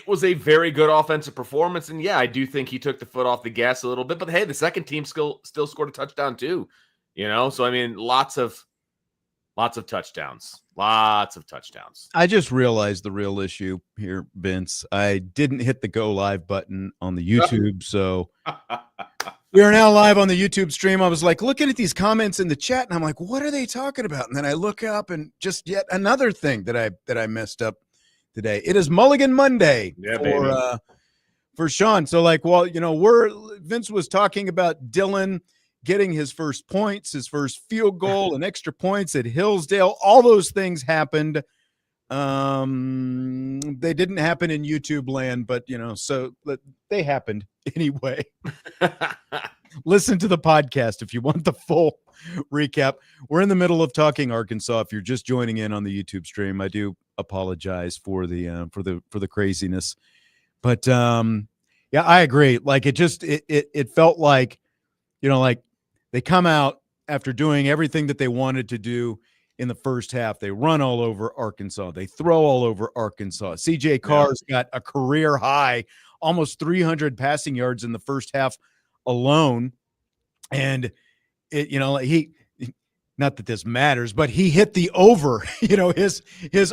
it was a very good offensive performance. And yeah, I do think he took the foot off the gas a little bit. But hey, the second team still scored a touchdown too. So I mean, lots of touchdowns. Lots of touchdowns. I just realized the real issue here, Vince. I didn't hit the go live button on the YouTube, so we are now live on the YouTube stream. I was like looking at these comments in the chat, and I'm like, what are they talking about? And then I look up, and just yet another thing that I messed up today. It is Mulligan Monday for Sean. So Vince was talking about Dylan getting his first points, his first field goal, and extra points at Hillsdale. All those things happened. They didn't happen in YouTube land, but so they happened anyway. Listen to the podcast if you want the full recap. We're in the middle of talking Arkansas. If you're just joining in on the YouTube stream, I do apologize for the craziness, but yeah, I agree. Like it felt like they come out after doing everything that they wanted to do in the first half. They run all over Arkansas. They throw all over Arkansas. CJ Carr's got a career high, almost 300 passing yards in the first half alone. And he, not that this matters, but he hit the over, his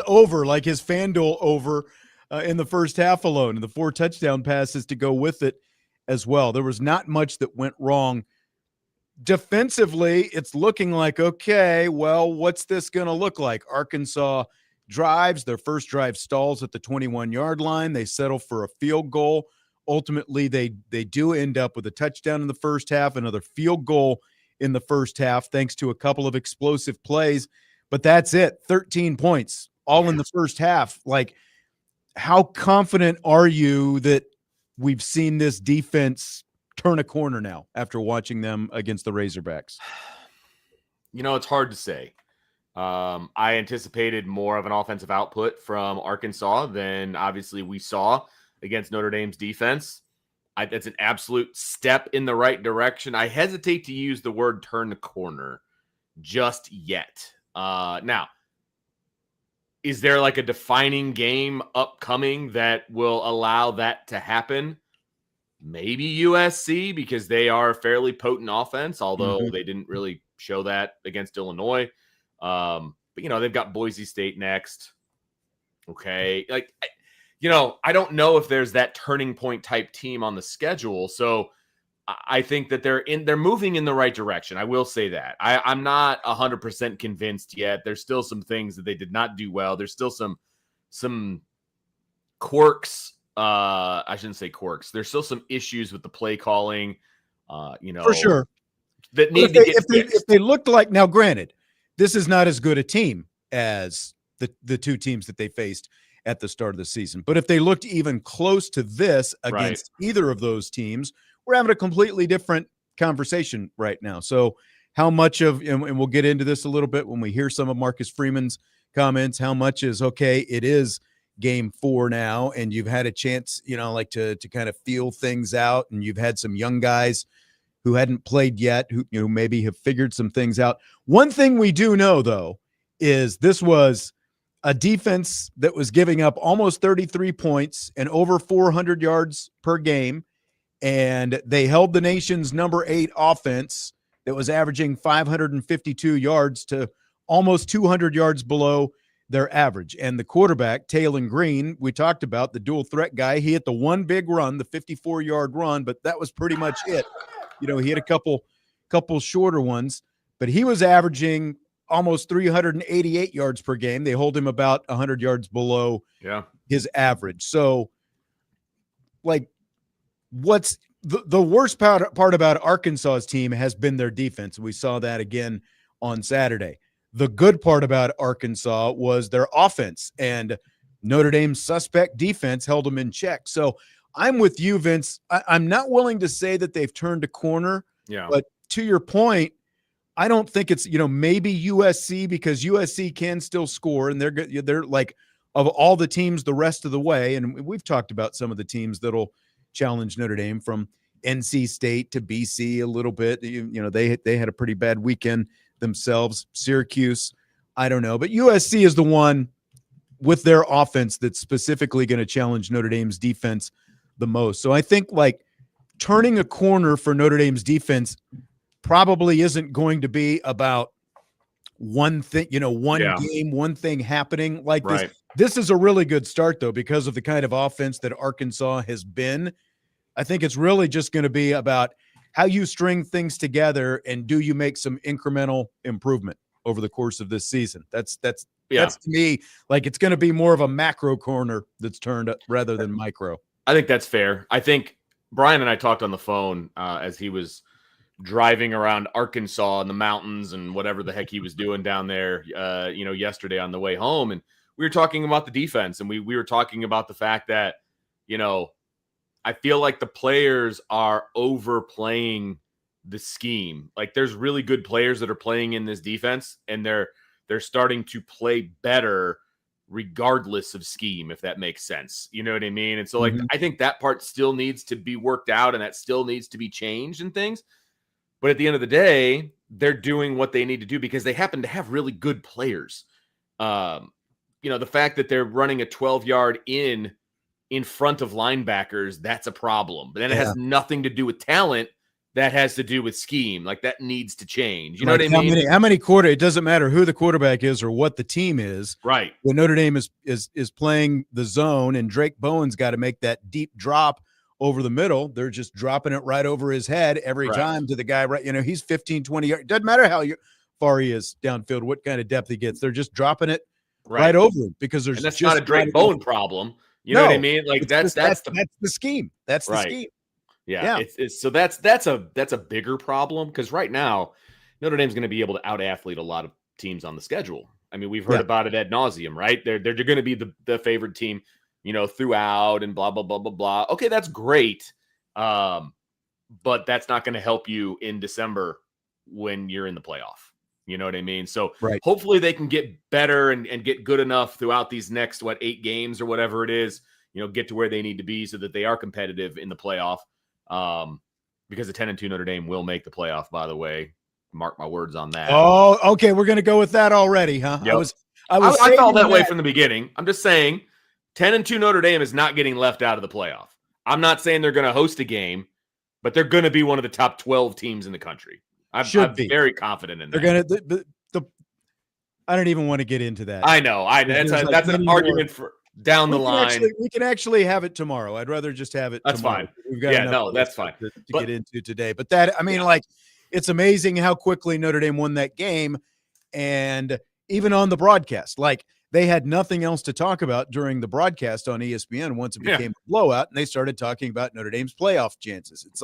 over, like his FanDuel over in the first half alone, and the 4 touchdown passes to go with it as well. There was not much that went wrong. Defensively, it's looking like, okay, well, what's this going to look like? Arkansas drives. Their first drive stalls at the 21-yard line. They settle for a field goal. Ultimately, they do end up with a touchdown in the first half, another field goal in the first half, thanks to a couple of explosive plays. But that's it, 13 points, all in the first half. Like, how confident are you that we've seen this defense turn a corner now after watching them against the Razorbacks? It's hard to say. I anticipated more of an offensive output from Arkansas than obviously we saw against Notre Dame's defense. That's an absolute step in the right direction. I hesitate to use the word turn the corner just yet. Now, is there like a defining game upcoming that will allow that to happen? Maybe USC, because they are a fairly potent offense, although they didn't really show that against Illinois. But, they've got Boise State next. Okay. I don't know if there's that turning point type team on the schedule. So I think that they're moving in the right direction. I will say that. I'm not 100% convinced yet. There's still some things that they did not do well. There's still some quirks. I shouldn't say quirks. There's still some issues with the play calling, for sure, that need to get fixed. If they looked like, now granted, this is not as good a team as the two teams that they faced at the start of the season. But if they looked even close to this against either of those teams, we're having a completely different conversation right now. So how much of, and we'll get into this a little bit when we hear some of Marcus Freeman's comments, how much is, okay, it is game 4 now, and you've had a chance, to kind of feel things out, and you've had some young guys who hadn't played yet, who maybe have figured some things out. One thing we do know, though, is this was a defense that was giving up almost 33 points and over 400 yards per game, and they held the nation's number 8 offense that was averaging 552 yards to almost 200 yards below their average. And the quarterback, Taylor Green, we talked about, the dual threat guy, he hit the one big run, the 54-yard run, but that was pretty much it. He hit a couple shorter ones, but he was averaging almost 388 yards per game. They hold him about 100 yards below his average. So, what's the worst part about Arkansas's team has been their defense. We saw that again on Saturday. The good part about Arkansas was their offense, and Notre Dame's suspect defense held them in check. So I'm with you, Vince. I'm not willing to say that they've turned a corner, but to your point, I don't think it's, maybe USC, because USC can still score, and they're like, of all the teams the rest of the way, and we've talked about some of the teams that'll challenge Notre Dame, from NC State to BC a little bit. They had a pretty bad weekend themselves. Syracuse, I don't know, but USC is the one with their offense that's specifically going to challenge Notre Dame's defense the most. So I think like turning a corner for Notre Dame's defense probably isn't going to be about one thing, one game, one thing happening like this. Right. This is a really good start, though, because of the kind of offense that Arkansas has been. I think it's really just going to be about how you string things together and do you make some incremental improvement over the course of this season. That's to me, like it's going to be more of a macro corner that's turned up rather than micro. I think that's fair. I think Brian and I talked on the phone as he was driving around Arkansas in the mountains and whatever the heck he was doing down there, yesterday on the way home. And we were talking about the defense, and we were talking about the fact that, I feel like the players are overplaying the scheme. Like there's really good players that are playing in this defense, and they're starting to play better regardless of scheme, if that makes sense. You know what I mean? And so like, I think that part still needs to be worked out, and that still needs to be changed and things. But at the end of the day, they're doing what they need to do because they happen to have really good players. The fact that they're running a 12-yard in front of linebackers, that's a problem. But then it has nothing to do with talent. That has to do with scheme. Like that needs to change. You know what I mean? How many it doesn't matter who the quarterback is or what the team is. Right. When Notre Dame is playing the zone and Drake Bowen's got to make that deep drop over the middle, they're just dropping it right over his head every time to the guy. Right. He's 15, 20 yards. Doesn't matter how far he is downfield, what kind of depth he gets. They're just dropping it right over him because there's that's just not a Drake Bowen problem. You know what I mean? Like that's the scheme. That's the scheme. Yeah. So that's a bigger problem because right now Notre Dame's going to be able to out athlete a lot of teams on the schedule. I mean, we've heard about it ad nauseum, right? They're going to be the favored team, throughout and blah, blah, blah, blah, blah. Okay, that's great. But that's not going to help you in December when you're in the playoff. You know what I mean? So hopefully they can get better and get good enough throughout these next, 8 games or whatever it is, get to where they need to be so that they are competitive in the playoff. Because the 10-2 Notre Dame will make the playoff, by the way. Mark my words on that. Oh, okay. We're going to go with that already, huh? Yep. I felt that way from the beginning. I'm just saying 10-2 Notre Dame is not getting left out of the playoff. I'm not saying they're going to host a game, but they're going to be one of the top 12 teams in the country. I'm very confident in that. They're going to I don't even want to get into that. I know. That's an argument for down the line. We can actually have it tomorrow. I'd rather just have it tomorrow. Fine. We've got that's fine. To get into today. But it's amazing how quickly Notre Dame won that game. And even on the broadcast, they had nothing else to talk about during the broadcast on ESPN once it became a blowout, and they started talking about Notre Dame's playoff chances. It's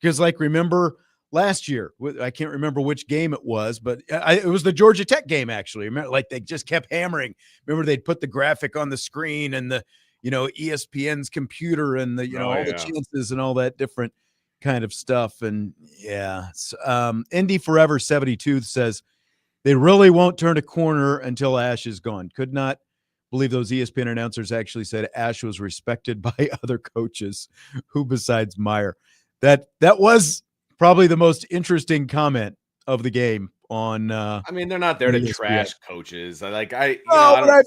because remember last year, I can't remember which game it was, but it was the Georgia Tech game, actually. Remember, they just kept hammering. Remember, they'd put the graphic on the screen and the, ESPN's computer and the, all the chances and all that different kind of stuff. And Indy Forever 72 says they really won't turn a corner until Ash is gone. Could not believe those ESPN announcers actually said Ash was respected by other coaches. Who besides Meyer? That was probably the most interesting comment of the game on. They're not there to trash coaches. I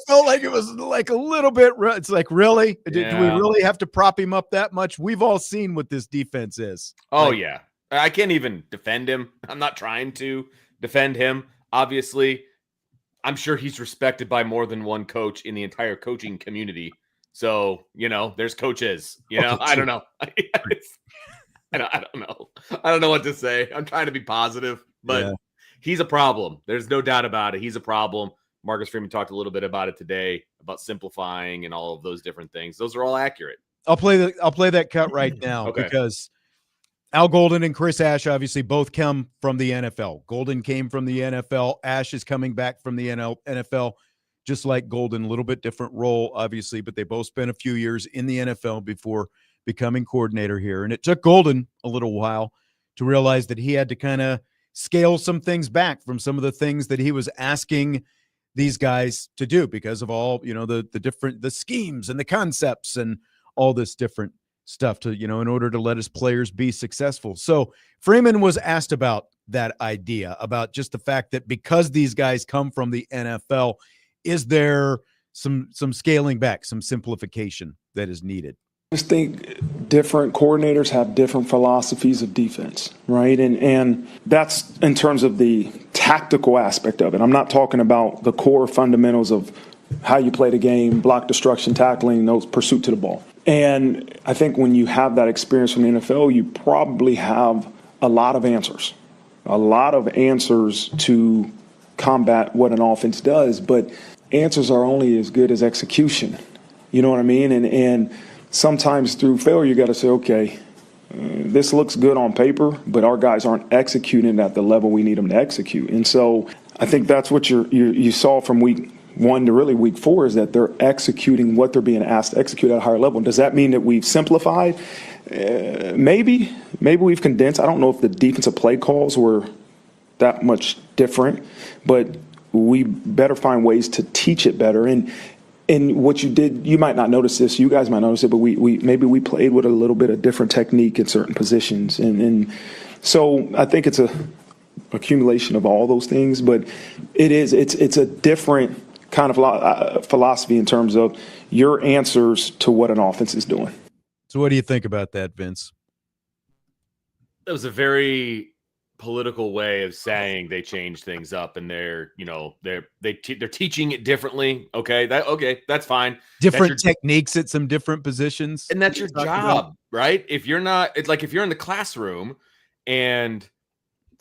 felt like it was like a little bit. It's like, really? Do we really have to prop him up that much? We've all seen what this defense is. Oh, yeah. I can't even defend him. I'm not trying to defend him. Obviously, I'm sure he's respected by more than one coach in the entire coaching community. So, there's coaches. I don't know. I don't know. I don't know what to say. I'm trying to be positive, but he's a problem. There's no doubt about it. He's a problem. Marcus Freeman talked a little bit about it today, about simplifying and all of those different things. Those are all accurate. I'll play that cut right now because Al Golden and Chris Ash obviously both come from the NFL. Golden came from the NFL. Ash is coming back from the NFL, just like Golden, a little bit different role, obviously, but they both spent a few years in the NFL before becoming coordinator here. And it took Golden a little while to realize that he had to kind of scale some things back from some of the things that he was asking these guys to do because of all, the schemes and the concepts and all this different stuff to, in order to let his players be successful. So Freeman was asked about that idea, about just the fact that because these guys come from the NFL, is there some scaling back, some simplification that is needed? I just think different coordinators have different philosophies of defense, right? And that's in terms of the tactical aspect of it. I'm not talking about the core fundamentals of how you play the game, block destruction, tackling, those pursuit to the ball. And I think when you have that experience from the NFL, you probably have a lot of answers to combat what an offense does. But answers are only as good as execution. You know what I mean? And sometimes through failure, you got to say, okay, this looks good on paper, but our guys aren't executing at the level we need them to execute. And so I think that's what you saw from week 1 to really week 4 is that they're executing what they're being asked to execute at a higher level. Does that mean that we've simplified? Maybe we've condensed. I don't know if the defensive play calls were that much different, but we better find ways to teach it better. And what you did, you might not notice this, you guys might notice it, but we played with a little bit of different technique in certain positions. And so I think it's a accumulation of all those things, but it's a different kind of philosophy in terms of your answers to what an offense is doing. So what do you think about that, Vince? That was a very political way of saying they changed things up, and they're teaching it differently. Okay, that's fine. Different techniques at some different positions, and that's your job, right? If you're not, it's like if you're in the classroom and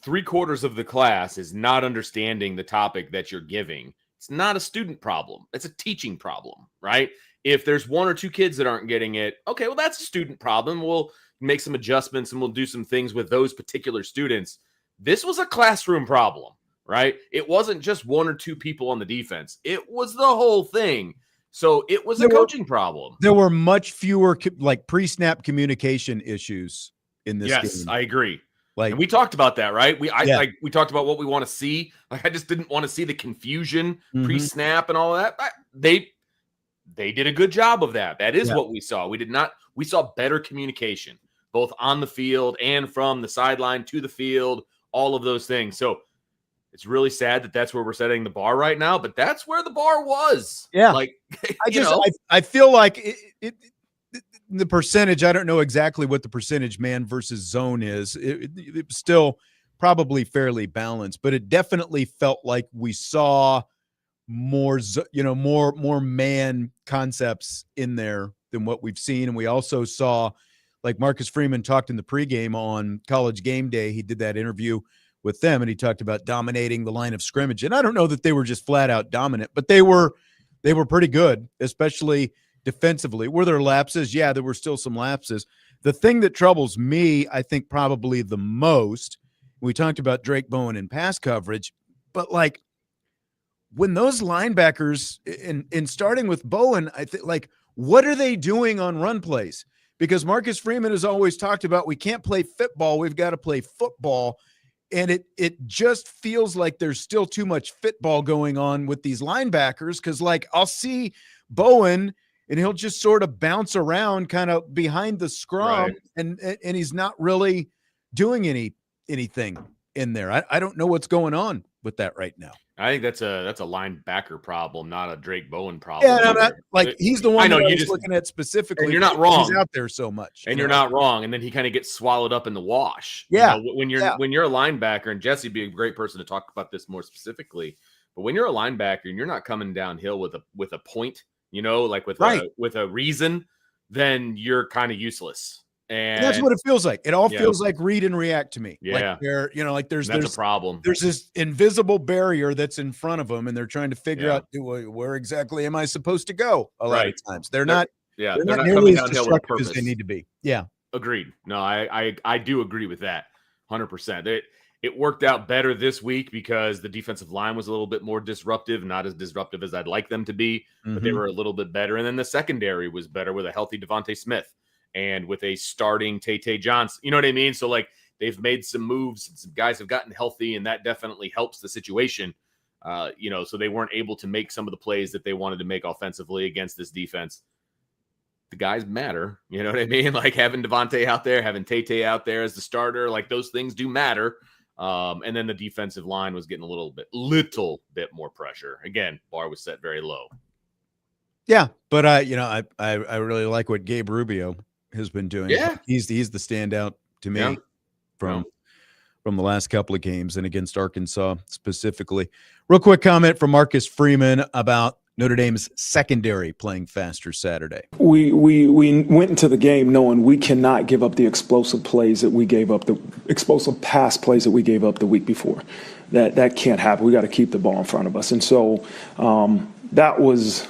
3/4 of the class is not understanding the topic that you're giving, it's not a student problem. It's a teaching problem, right? If there's 1 or 2 kids that aren't getting it, okay, well, that's a student problem. We'll make some adjustments and we'll do some things with those particular students. This was a classroom problem, right? It wasn't just 1 or 2 people on the defense. It was the whole thing. So it was a coaching problem. There were much fewer like pre-snap communication issues in this game. Yes, I agree. Like, and we talked about that, right? We talked about what we want to see. Like, I just didn't want to see the confusion pre-snap and all that. They did a good job of that. That is what we saw. We saw better communication, both on the field and from the sideline to the field, all of those things. So it's really sad that that's where we're setting the bar right now, but that's where the bar was. Yeah. Like, I feel like the percentage, I don't know exactly what the percentage man versus zone is. It was still probably fairly balanced, but it definitely felt like we saw more man concepts in there than what we've seen. And we also saw, like Marcus Freeman talked in the pregame on College Game Day. He did that interview with them, and he talked about dominating the line of scrimmage. And I don't know that they were just flat out dominant, but they were pretty good, especially defensively. Were there lapses? Yeah, there were still some lapses. The thing that troubles me, I think probably the most, we talked about Drake Bowen in pass coverage, but like when those linebackers, in starting with Bowen, I think, like, what are they doing on run plays? Because Marcus Freeman has always talked about we can't play football, we've got to play football. And it just feels like there's still too much football going on with these linebackers, because, like, I'll see Bowen and he'll just sort of bounce around kind of behind the scrum, and he's not really doing anything in there. I don't know what's going on with that right now. I think that's a linebacker problem, not a Drake Bowen problem. Yeah, no, like, he's the one I was just looking at specifically. And you're not wrong. He's out there so much. And you're not wrong. And then he kind of gets swallowed up in the wash. Yeah. When you're a linebacker, and Jesse would be a great person to talk about this more specifically, but when you're a linebacker and you're not coming downhill with a point, like with a reason, then you're kind of useless. And that's what it feels like. It all feels like read and react to me. Yeah. Like there's a problem. There's this invisible barrier that's in front of them, and they're trying to figure out where exactly am I supposed to go. A lot of times they're not nearly as destructive as they need to be. Yeah. Agreed. No, I do agree with that 100%. It worked out better this week because the defensive line was a little bit more disruptive, not as disruptive as I'd like them to be, but they were a little bit better. And then the secondary was better with a healthy Devontae Smith and with a starting Tay Johnson. You know what I mean? So, like, they've made some moves, some guys have gotten healthy, and that definitely helps the situation. So they weren't able to make some of the plays that they wanted to make offensively against this defense. The guys matter. You know what I mean? Like having Devontae out there, having Tay out there as the starter, like those things do matter. And then the defensive line was getting a little bit more pressure. Again, bar was set very low. Yeah, but I really like what Gabe Rubio has been doing. Yeah, he's the standout to me from the last couple of games and against Arkansas specifically. Real quick comment from Marcus Freeman about Notre Dame's secondary playing faster Saturday. We went into the game knowing we cannot give up the explosive plays that we gave up, the explosive pass plays that we gave up the week before. That can't happen. We got to keep the ball in front of us. And so that was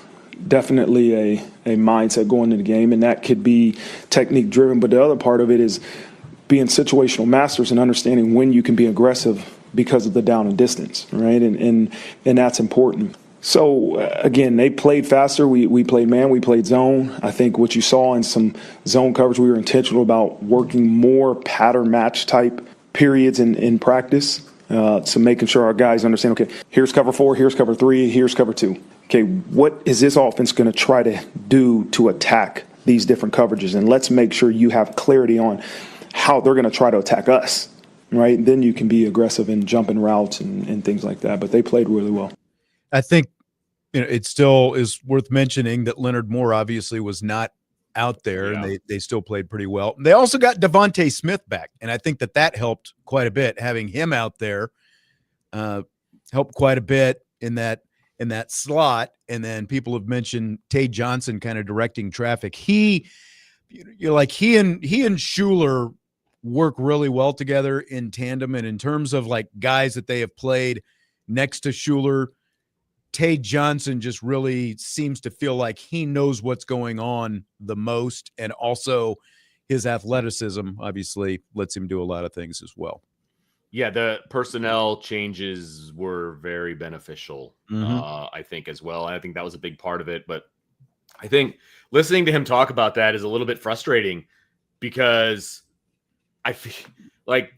definitely a mindset going into the game, and that could be technique driven. But the other part of it is being situational masters and understanding when you can be aggressive because of the down and distance, right? And that's important. So, again, they played faster. We played man, we played zone. I think what you saw in some zone coverage, we were intentional about working more pattern match type periods in practice. So making sure our guys understand, okay, here's cover 4, here's cover 3, here's cover 2. Okay, what is this offense going to try to do to attack these different coverages? And let's make sure you have clarity on how they're going to try to attack us, right? And then you can be aggressive in jumping routes and things like that. But they played really well. I think it still is worth mentioning that Leonard Moore obviously was not out there, and they still played pretty well. They also got Devontae Smith back, and I think that helped quite a bit. Having him out there helped quite a bit in that slot. And then people have mentioned Tay Johnson kind of directing traffic. He and Schuler work really well together in tandem. And in terms of like guys that they have played next to Schuler, Tay Johnson just really seems to feel like he knows what's going on the most. And also his athleticism obviously lets him do a lot of things as well. Yeah, the personnel changes were very beneficial, I think, as well. And I think that was a big part of it. But I think listening to him talk about that is a little bit frustrating because I feel like,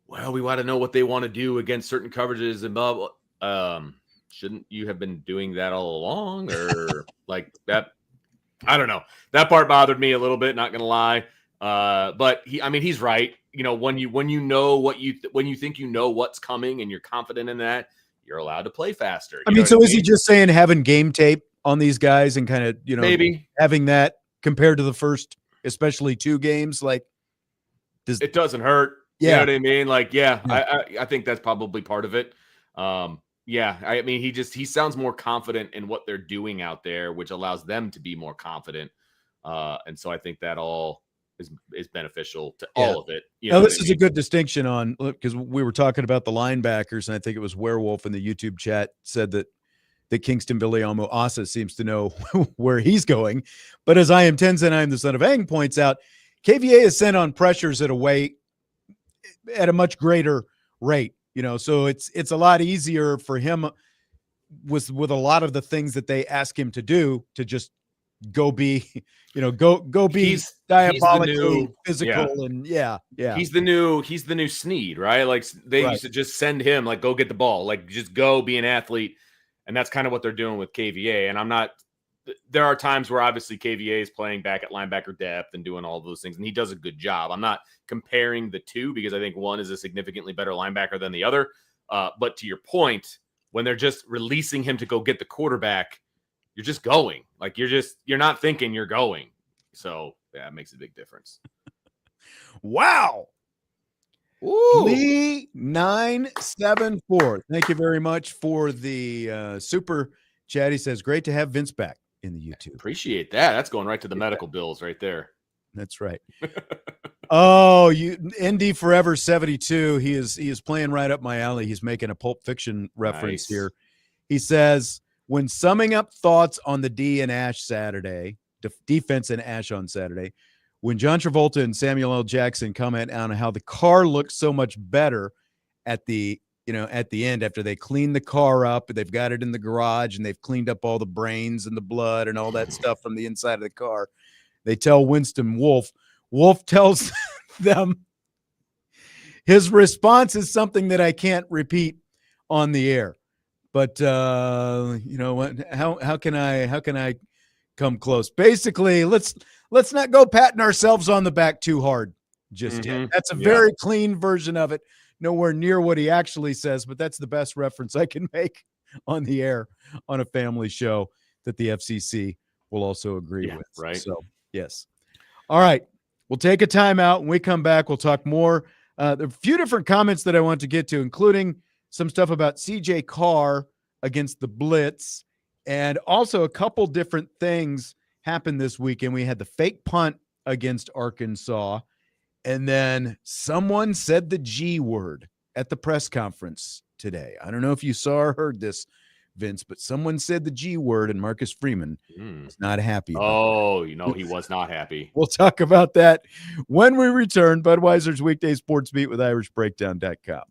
well, we want to know what they want to do against certain coverages and blah, blah. Shouldn't you have been doing that all along? Or like that? I don't know. That part bothered me a little bit, not going to lie. But he's right. You know, when you know when you think you know what's coming and you're confident in that, you're allowed to play faster. So is he just saying having game tape on these guys and kind of, maybe having that compared to the first, especially 2 games, like it doesn't hurt. Yeah. You know what I mean? Like, I think that's probably part of it. He sounds more confident in what they're doing out there, which allows them to be more confident. And so I think that all is beneficial to all of it. This is a good distinction on, because we were talking about the linebackers, and I think it was Werewolf in the YouTube chat said that Kingston Biliamo Asa seems to know where he's going. But as I am Tenzin, I am the son of Aang points out, KVA is sent on pressures at a much greater rate. So it's a lot easier for him with a lot of the things that they ask him to do to just go be diabolically physical. And he's the new Snead, right? Like they used to just send him like, go get the ball, like just go be an athlete. And that's kind of what they're doing with KVA. And there are times where obviously KVA is playing back at linebacker depth and doing all those things, and he does a good job. I'm not comparing the two because I think one is a significantly better linebacker than the other. But to your point, when they're just releasing him to go get the quarterback, you're just going. Like you're not thinking, you're going. So yeah, it makes a big difference. Wow. Ooh. Lee 974. Thank you very much for the super chat. He says, great to have Vince back in the YouTube. Appreciate that. That's going right to the medical bills right there. That's right. Oh, ND Forever 72. He is playing right up my alley. He's making a Pulp Fiction reference here. He says, when summing up thoughts on the defense and Ash on Saturday, when John Travolta and Samuel L. Jackson comment on how the car looked so much better at the end after they cleaned the car up, they've got it in the garage and they've cleaned up all the brains and the blood and all that stuff from the inside of the car. They tell Winston Wolf. Wolf tells them his response is something that I can't repeat on the air. But how can I come close? Basically, let's not go patting ourselves on the back too hard just yet. That's a very clean version of it. nowhere near what he actually says, but that's the best reference I can make on the air on a family show that the FCC will also agree with. Right. So, yes. All right. We'll take a timeout. When we come back, we'll talk more. There are a few different comments that I want to get to, including some stuff about CJ Carr against the Blitz, and also a couple different things happened this weekend. We had the fake punt against Arkansas, and then someone said the G word at the press conference today. I don't know if you saw or heard this, Vince, but someone said the G word, and Marcus Freeman was not happy about he was not happy. We'll talk about that when we return. Budweiser's Weekday Sports Beat with IrishBreakdown.com.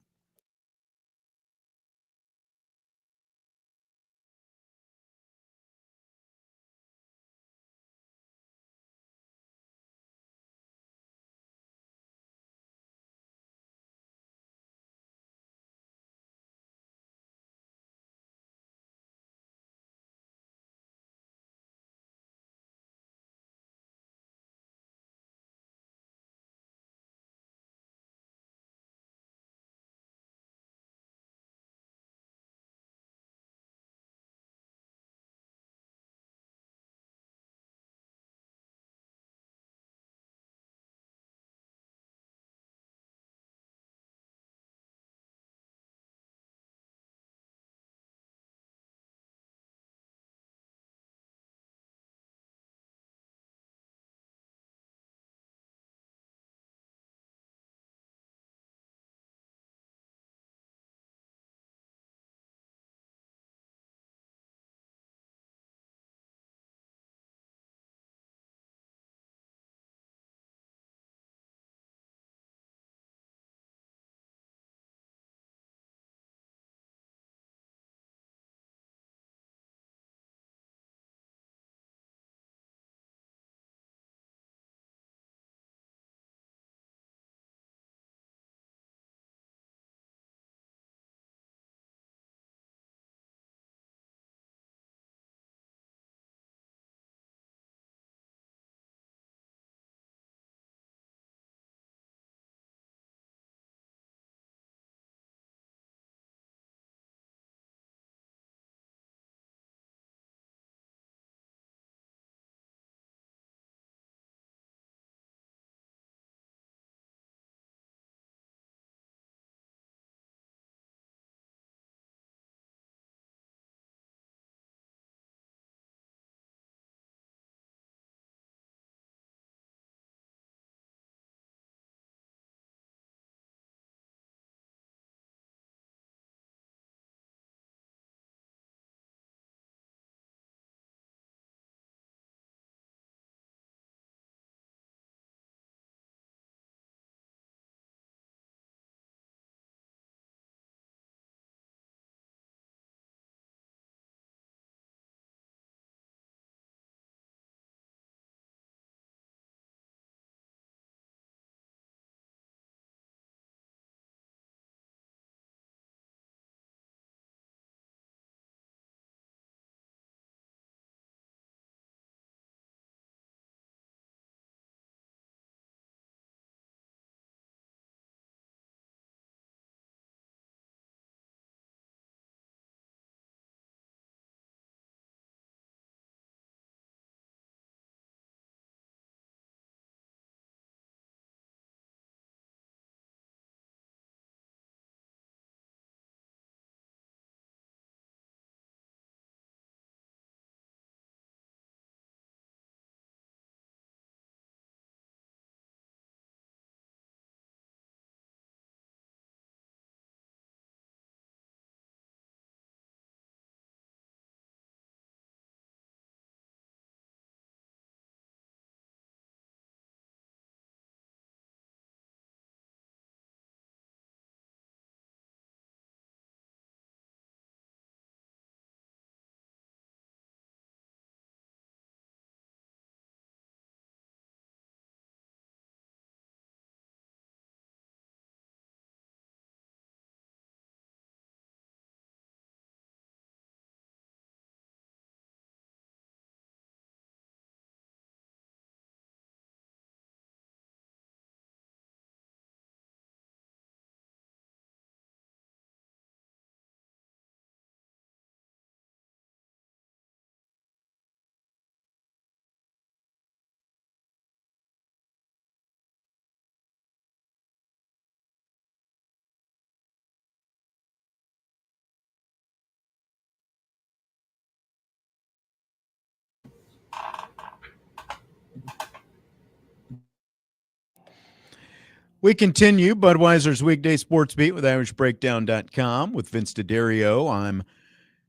We continue Budweiser's Weekday Sports Beat with IrishBreakdown.com with Vince D'Addario. I'm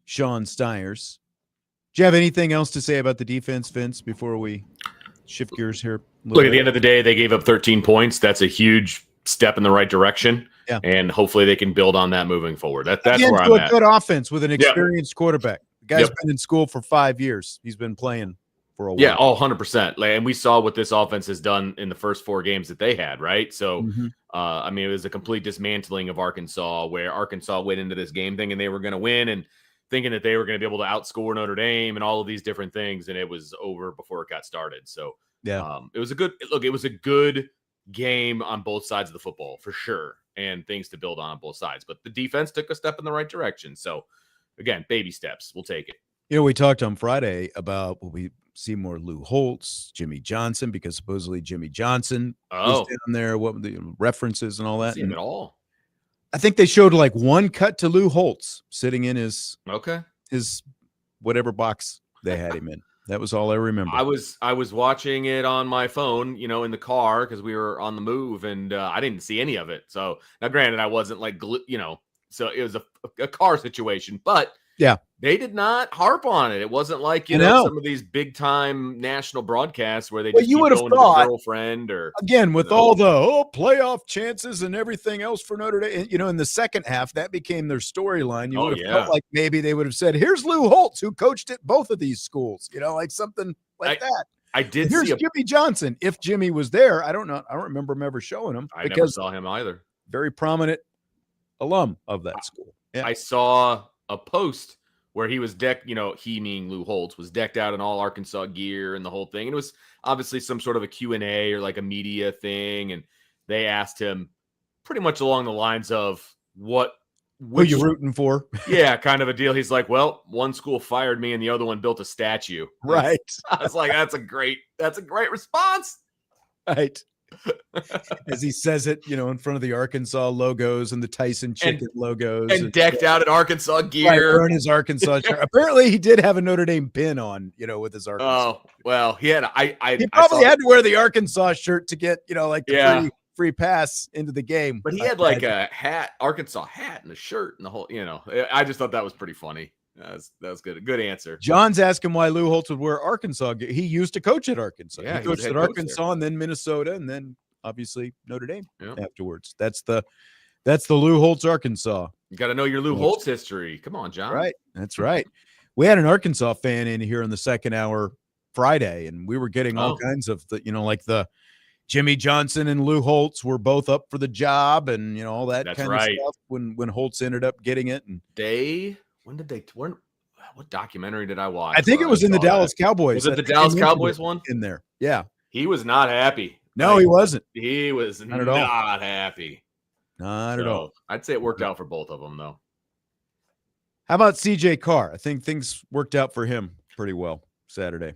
Sean Stiers. Do you have anything else to say about the defense, Vince, before we shift gears here? Look, at the end of the day, they gave up 13 points. That's a huge step in the right direction. Yeah. And hopefully they can build on that moving forward. That's Again, where to I'm a at. good offense with an experienced quarterback. The guy's Yep. been in school for 5 years. He's been playing for a while. Yeah, 100%. And we saw what this offense has done in the first 4 games that they had, right? So, I mean, it was a complete dismantling of Arkansas, where Arkansas went into this game thinking they were going to win and thinking that they were going to be able to outscore Notre Dame and all of these different things, and it was over before it got started. So, it was a good game on both sides of the football for sure, and things to build on both sides. But the defense took a step in the right direction. So, again, baby steps. We'll take it. You know, we talked on Friday about we see more Lou Holtz, Jimmy Johnson, because supposedly Jimmy Johnson was down there. What the references and all that? See him at all. I think they showed like one cut to Lou Holtz sitting in his whatever box they had him in. That was all I remember. I was watching it on my phone, you know, in the car because we were on the move, and I didn't see any of it. So now, granted, I wasn't like, you know, so it was a car situation, but yeah, they did not harp on it. It wasn't like, you know, some of these big time national broadcasts where they just keep going to the girlfriend or again with all the playoff chances and everything else for Notre Dame. You know, in the second half, that became their storyline. You would have felt like maybe they would have said, "Here's Lou Holtz, who coached at both of these schools." You know, like something like that. I did. Here's Jimmy Johnson. If Jimmy was there, I don't know. I don't remember him ever showing him. I never saw him either. Very prominent alum of that school. Yeah. I saw a post where he was decked, you know, he meaning Lou Holtz was decked out in all Arkansas gear and the whole thing. And it was obviously some sort of a Q&A or like a media thing. And they asked him pretty much along the lines of who you rooting for? Yeah, kind of a deal. He's like, well, one school fired me and the other one built a statue. Right. I was like, that's a great response. Right. As he says it, you know, in front of the Arkansas logos and the Tyson Chicken logos. And decked out in Arkansas gear. Right, wearing his Arkansas shirt. Apparently he did have a Notre Dame pin on, you know, with his Arkansas. Oh, well, he had he probably had to wear the Arkansas shirt to get, you know, like the free pass into the game. But he had like a hat, Arkansas hat and a shirt and the whole, you know, I just thought that was pretty funny. That was good. Good answer. John's asking why Lou Holtz would wear Arkansas gear. He used to coach at Arkansas. Yeah, he coached at Arkansas and then Minnesota and then obviously Notre Dame afterwards. That's the Lou Holtz Arkansas. You got to know your Lou Holtz history. Come on, John. Right. That's right. We had an Arkansas fan in here in the second hour Friday, and we were getting all kinds of the, you know, like the Jimmy Johnson and Lou Holtz were both up for the job and, you know, all that kind of stuff when Holtz ended up getting it. And what documentary did I watch? I think it was in the Dallas Cowboys. Was it the Dallas Cowboys one? In there. Yeah. He was not happy. No, he wasn't. He was not happy. Not at all. I'd say it worked out for both of them, though. How about CJ Carr? I think things worked out for him pretty well Saturday.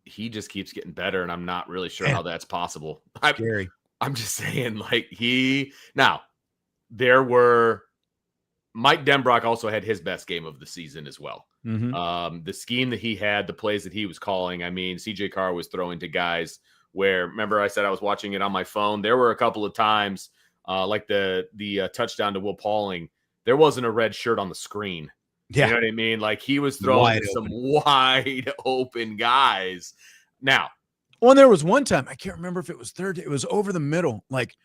He just keeps getting better, and I'm not really sure how that's possible. Scary. I'm just saying, like, Mike Denbrock also had his best game of the season as well. Mm-hmm. The scheme that he had, the plays that he was calling, I mean, CJ Carr was throwing to guys where, remember I said I was watching it on my phone. There were a couple of times, like the touchdown to Will Pauling, there wasn't a red shirt on the screen. Yeah. You know what I mean? Like he was throwing some wide open guys. Now, there was one time, I can't remember if it was third, it was over the middle. Like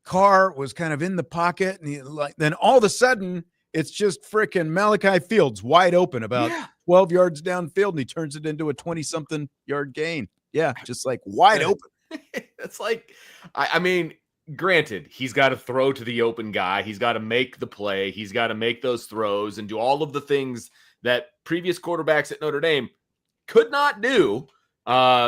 Carr was kind of in the pocket, and then all of a sudden it's just freaking Malachi Fields wide open about 12 yards downfield, and he turns it into a 20-something yard gain. Yeah, just like wide open. It's like, I mean, granted, he's got to throw to the open guy. He's got to make the play. He's got to make those throws and do all of the things that previous quarterbacks at Notre Dame could not do.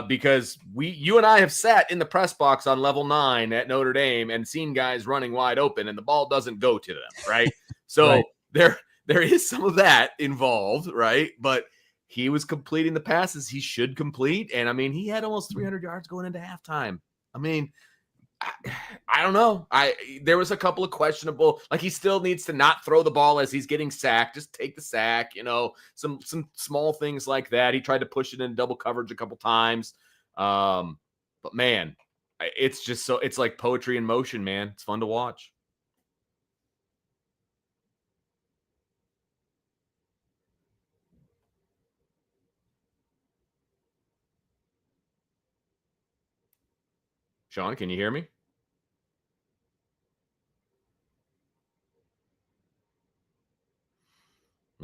Because you and I have sat in the press box on level 9 at Notre Dame and seen guys running wide open and the ball doesn't go to them. Right. So there is some of that involved. Right. But he was completing the passes he should complete. And I mean, he had almost 300 yards going into halftime. I mean, I don't know. There was a couple of questionable, like he still needs to not throw the ball as he's getting sacked. Just take the sack, you know, some small things like that. He tried to push it in double coverage a couple times. But man, it's just it's like poetry in motion, man. It's fun to watch. Sean, can you hear me?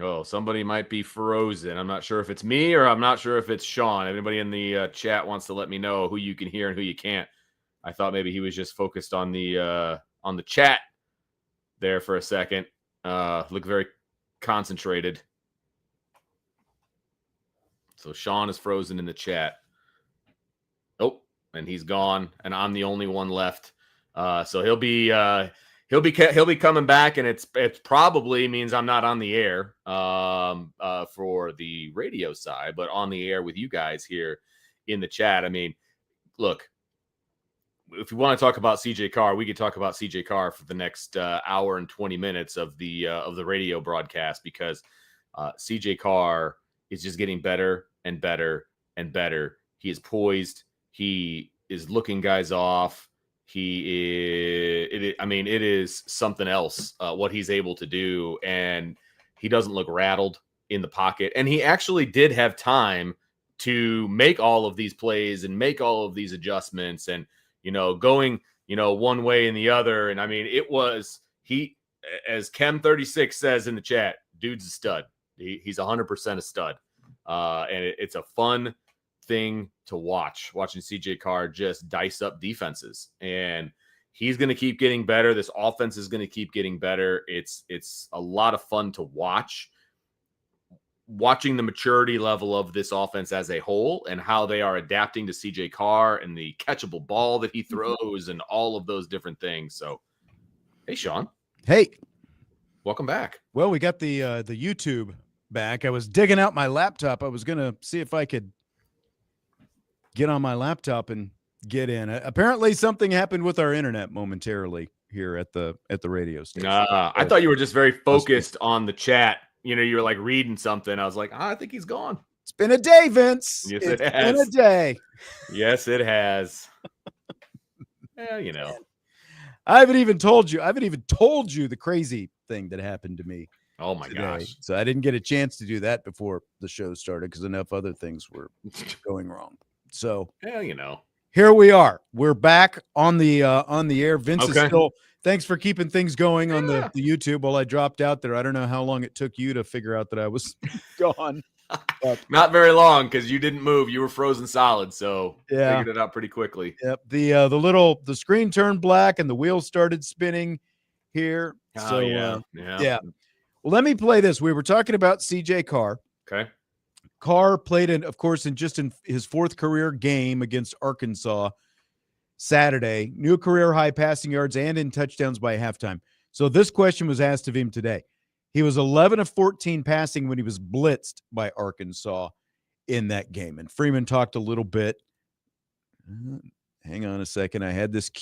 Oh, somebody might be frozen. I'm not sure if it's me or I'm not sure if it's Sean. Anybody in the chat wants to let me know who you can hear and who you can't. I thought maybe he was just focused on the chat there for a second. Look very concentrated. So Sean is frozen in the chat. Oh, and he's gone, and I'm the only one left. So he'll be coming back, and it's probably means I'm not on the air for the radio side, but on the air with you guys here in the chat. I mean, look, if you want to talk about CJ Carr, we could talk about CJ Carr for the next hour and 20 minutes of the radio broadcast, because CJ Carr is just getting better and better and better. He is poised. He is looking guys off. It is something else what he's able to do, and he doesn't look rattled in the pocket. And he actually did have time to make all of these plays and make all of these adjustments, and going one way and the other. And I mean, it was as Chem36 says in the chat, dude's a stud. He's 100% a stud, and it's a fun thing to watching CJ Carr just dice up defenses, and he's going to keep getting better. This offense is going to keep getting better. It's a lot of fun to watching the maturity level of this offense as a whole, and how they are adapting to CJ Carr and the catchable ball that he throws and all of those different things. So, hey, Sean. Hey, welcome back. Well, we got the YouTube back. I was digging out my laptop. I was going to see if I could get on my laptop and get in. Apparently something happened with our internet momentarily here at the radio station. I thought you were just very focused on the chat. You were like reading something. I was like, I think he's gone. It's been a day, Vince. Yes, it's it has. been a day. Yes, it has. Well, I haven't even told you the crazy thing that happened to me. Oh my gosh. So I didn't get a chance to do that before the show started because enough other things were going wrong. So, here we are. We're back on the air. Vince is still. Thanks for keeping things going on the YouTube while I dropped out there. I don't know how long it took you to figure out that I was gone. Not very long, because you didn't move. You were frozen solid, so yeah, figured it out pretty quickly. Yep. The screen turned black and the wheels started spinning here. Oh, so yeah. Well, let me play this. We were talking about CJ Carr. Okay. Carr played in his fourth career game against Arkansas Saturday, new career high passing yards and in touchdowns by halftime. So this question was asked of him today. He was 11 of 14 passing when he was blitzed by Arkansas in that game. And Freeman talked a little bit. Hang on a second. I had this.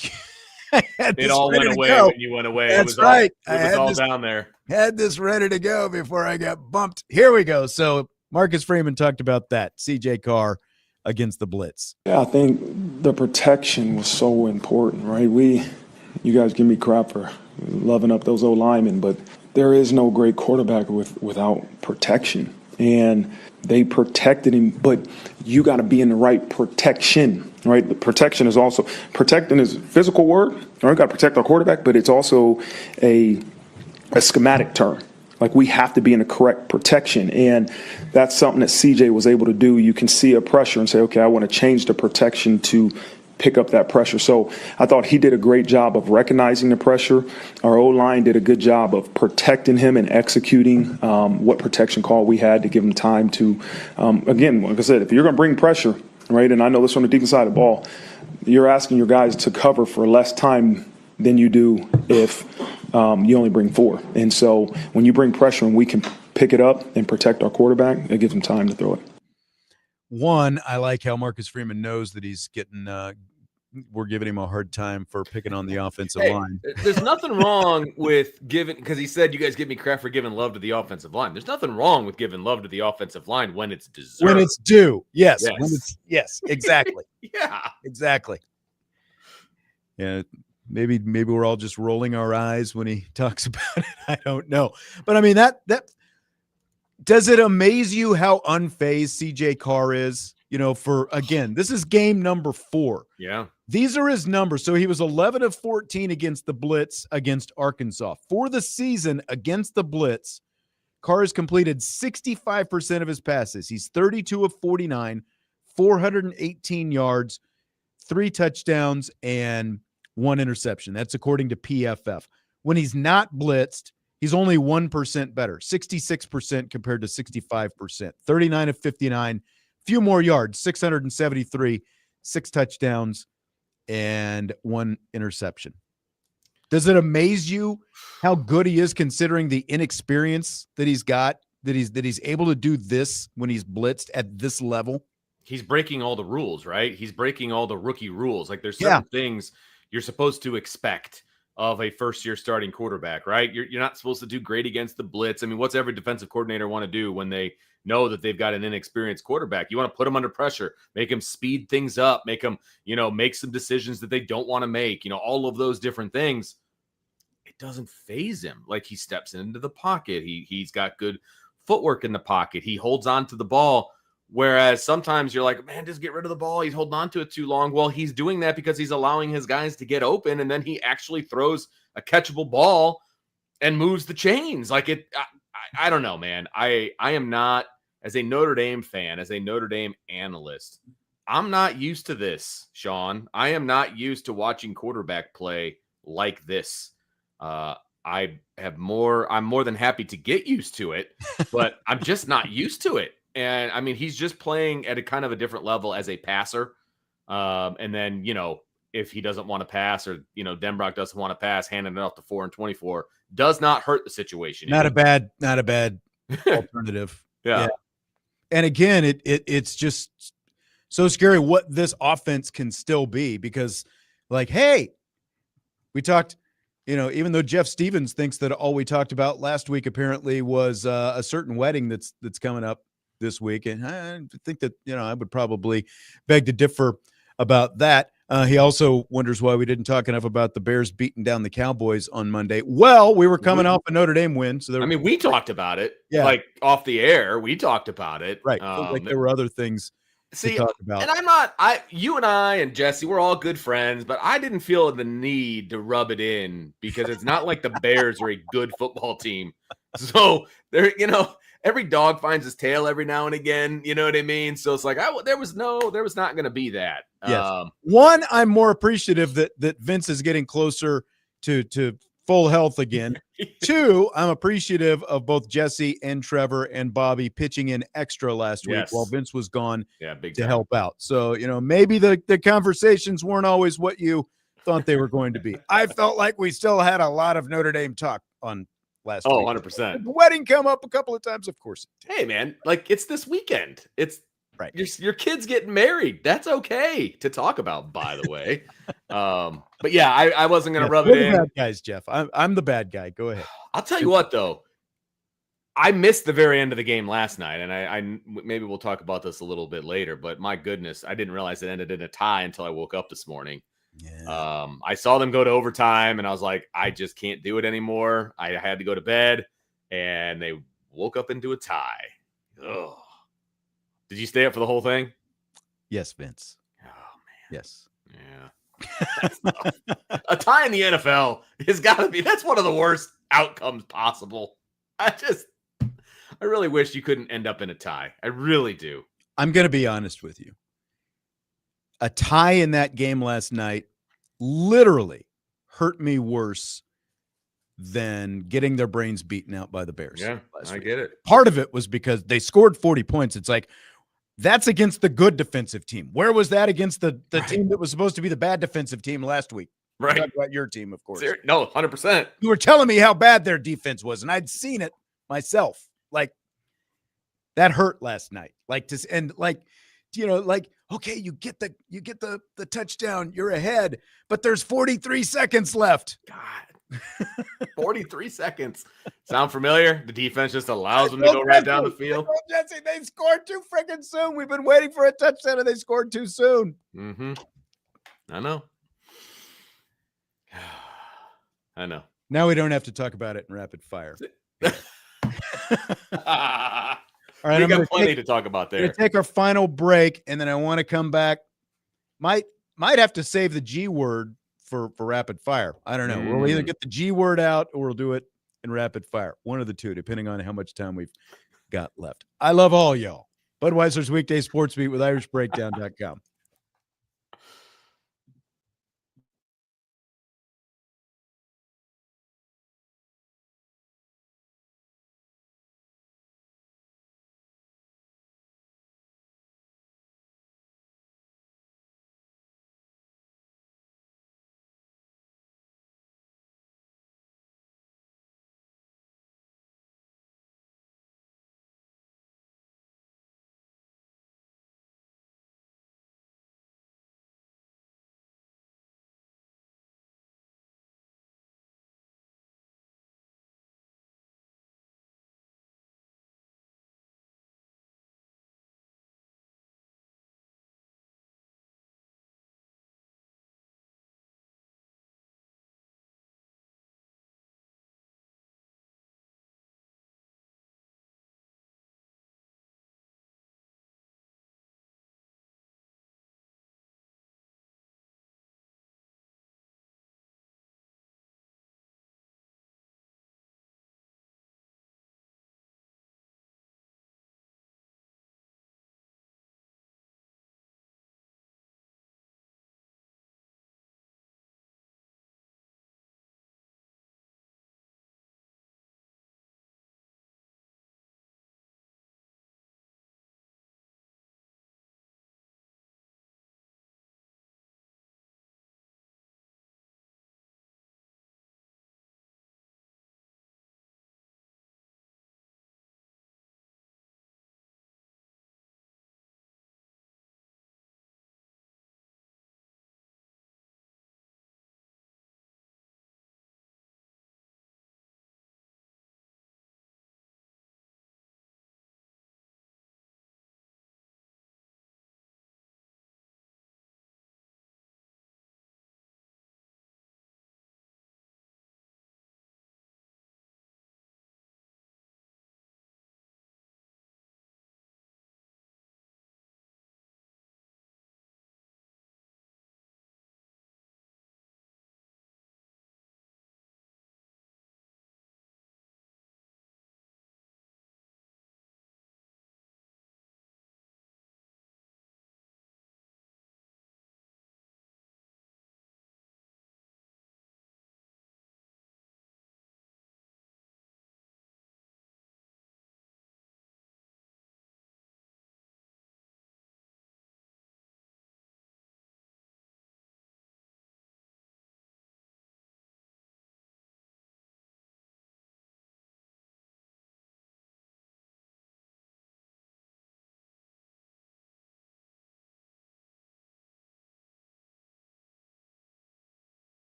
It all went away when you went away. That's right. It was all down there. Had this ready to go before I got bumped. Here we go. So Marcus Freeman talked about that. CJ Carr against the blitz. Yeah, I think the protection was so important, right? You guys give me crap for loving up those O-linemen, but there is no great quarterback without protection. And they protected him, but you got to be in the right protection, right? The protection is also protecting is physical word. Right? Got to protect our quarterback, but it's also a schematic term. Like, we have to be in the correct protection, and that's something that CJ was able to do. You can see a pressure and say, okay, I want to change the protection to pick up that pressure. So I thought he did a great job of recognizing the pressure. Our O-line did a good job of protecting him and executing what protection call we had to give him time to, again, like I said, if you're going to bring pressure, right, and I know this from the defense side of the ball, you're asking your guys to cover for less time than you do if you only bring 4. And so when you bring pressure and we can pick it up and protect our quarterback, it gives him time to throw it. One, I like how Marcus Freeman knows that he's getting we're giving him a hard time for picking on the offensive line. There's nothing wrong with giving, because he said you guys give me crap for giving love to the offensive line. There's nothing wrong with giving love to the offensive line when it's deserved. When it's due. Yes. Yes. Yes, exactly. Yeah. Exactly. Yeah, maybe we're all just rolling our eyes when he talks about it. I don't know. But I mean, that does it amaze you how unfazed CJ Carr is? For again, this is game number 4. Yeah. These are his numbers. So he was 11 of 14 against the blitz against Arkansas. For the season against the blitz, Carr has completed 65% of his passes. He's 32 of 49, 418 yards, 3 touchdowns, and 1 interception. That's according to PFF. When he's not blitzed, he's only 1% better, 66% compared to 65%, 39 of 59, few more yards, 673, 6 touchdowns, and 1 interception. Does it amaze you how good he is considering the inexperience that he's got, that he's able to do this when he's blitzed at this level? He's breaking all the rules, right? He's breaking all the rookie rules. Like there's certain things you're supposed to expect of a first-year starting quarterback, right? You're not supposed to do great against the blitz. I mean, what's every defensive coordinator want to do when they know that they've got an inexperienced quarterback? You want to put them under pressure, make them speed things up, make them, make some decisions that they don't want to make, all of those different things. It doesn't faze him. Like he steps into the pocket. He's got good footwork in the pocket. He holds on to the ball. Whereas sometimes you're like, man, just get rid of the ball. He's holding on to it too long. Well, he's doing that because he's allowing his guys to get open, and then he actually throws a catchable ball and moves the chains. Like I don't know, man. I am not, as a Notre Dame fan, as a Notre Dame analyst, I'm not used to this, Sean. I am not used to watching quarterback play like this. I'm more than happy to get used to it, but I'm just not used to it. And I mean, he's just playing at a kind of a different level as a passer. And then, if he doesn't want to pass or, Denbrock doesn't want to pass, handing it off to 4 and 24 does not hurt the situation. Not a bad alternative. Yeah. And again, it's just so scary what this offense can still be, because like, hey, we talked, even though Jeff Stevens thinks that all we talked about last week apparently was a certain wedding that's coming up this week. And I think that, I would probably beg to differ about that. He also wonders why we didn't talk enough about the Bears beating down the Cowboys on Monday. Well, we were coming off a Notre Dame win. So we talked about it. Yeah. Like off the air, we talked about it. Right. Like there were other things to talk about. And you and I and Jesse, we're all good friends, but I didn't feel the need to rub it in because it's not like the Bears are a good football team. So they're, every dog finds his tail every now and again. You know what I mean? So it's like, there was not going to be that. Yes. One, I'm more appreciative that Vince is getting closer to full health again. 2, I'm appreciative of both Jesse and Trevor and Bobby pitching in extra last week while Vince was gone to help out. So, maybe the conversations weren't always what you thought they were going to be. I felt like we still had a lot of Notre Dame talk on last week. 100%. The wedding come up a couple of times, of course. Hey, man, like it's this weekend. It's right. Your kid's getting married. That's okay to talk about, by the way. But yeah, I wasn't going to rub it in. Bad guys, Jeff. I'm the bad guy. Go ahead. I'll tell you what, though. I missed the very end of the game last night, and I maybe we'll talk about this a little bit later. But my goodness, I didn't realize it ended in a tie until I woke up this morning. Yeah. I saw them go to overtime, and I was like, I just can't do it anymore. I had to go to bed, and they woke up into a tie. Ugh. Did you stay up for the whole thing? Yes, Vince. Oh, man. Yes. Yeah. A tie in the NFL has got to be, that's one of the worst outcomes possible. I really wish you couldn't end up in a tie. I really do. I'm going to be honest with you. A tie in that game last night literally hurt me worse than getting their brains beaten out by the Bears. Yeah, I get it. Part of it was because they scored 40 points. It's like, that's against the good defensive team. Where was that against the team that was supposed to be the bad defensive team last week? Right. Talk about your team, of course. No, 100%. You were telling me how bad their defense was, and I'd seen it myself. Like, that hurt last night. Okay, you get the touchdown, you're ahead, but there's 43 seconds left. God. 43 seconds. Sound familiar? The defense just allows them to go right down the field. Jesse, they scored too freaking soon. We've been waiting for a touchdown, and they scored too soon. Mm-hmm. I know. I know. Now we don't have to talk about it in rapid fire. All right, we got plenty to talk about there. We're gonna take our final break, and then I want to come back. Might have to save the G word for rapid fire. I don't know. We'll either get the G word out or we'll do it in rapid fire. One of the two, depending on how much time we've got left. I love all y'all. Budweiser's Weekday Sports Beat with IrishBreakdown.com.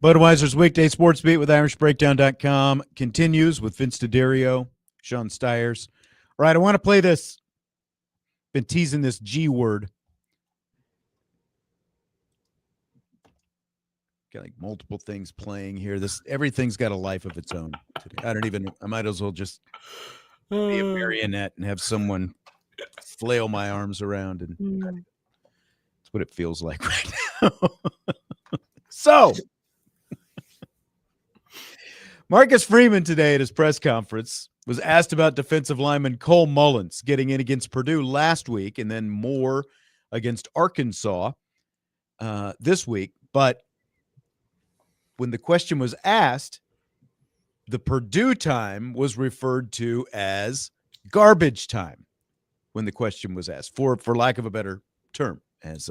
Budweiser's Weekday Sports Beat with IrishBreakdown.com continues with Vince D'Addario, Sean Stiers. All right, I want to play this. Been teasing this G word. Got like multiple things playing here. Everything's got a life of its own today. I might as well just be a marionette and have someone flail my arms around and what it feels like right now. So, Marcus Freeman today at his press conference was asked about defensive lineman Cole Mullins getting in against Purdue last week and then more against Arkansas this week. But when the question was asked, the Purdue time was referred to as garbage time when the question was asked, for lack of a better term, as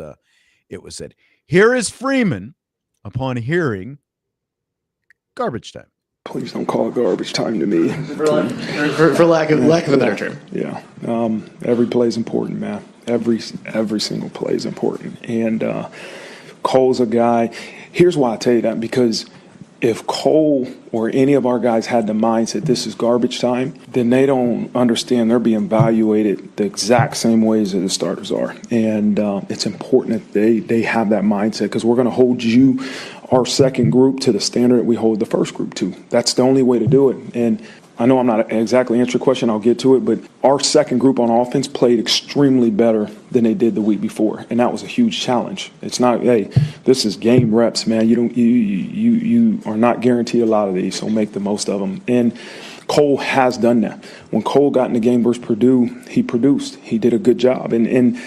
it was said. Here is Freeman upon hearing garbage time. Please don't call it garbage time to me. For lack of a better term. Yeah. Every play is important, man. Every single play is important. And Cole's a guy. Here's why I tell you that, because if Cole or any of our guys had the mindset this is garbage time, then they don't understand they're being evaluated the exact same ways that the starters are. And it's important that they have that mindset, because we're going to hold you, our second group, to the standard we hold the first group to. That's the only way to do it. And I know I'm not exactly answering your question, I'll get to it, but our second group on offense played extremely better than they did the week before, and that was a huge challenge. It's not, hey, this is game reps, man. You are not guaranteed a lot of these, so make the most of them. And Cole has done that. When Cole got in the game versus Purdue, he produced. He did a good job, and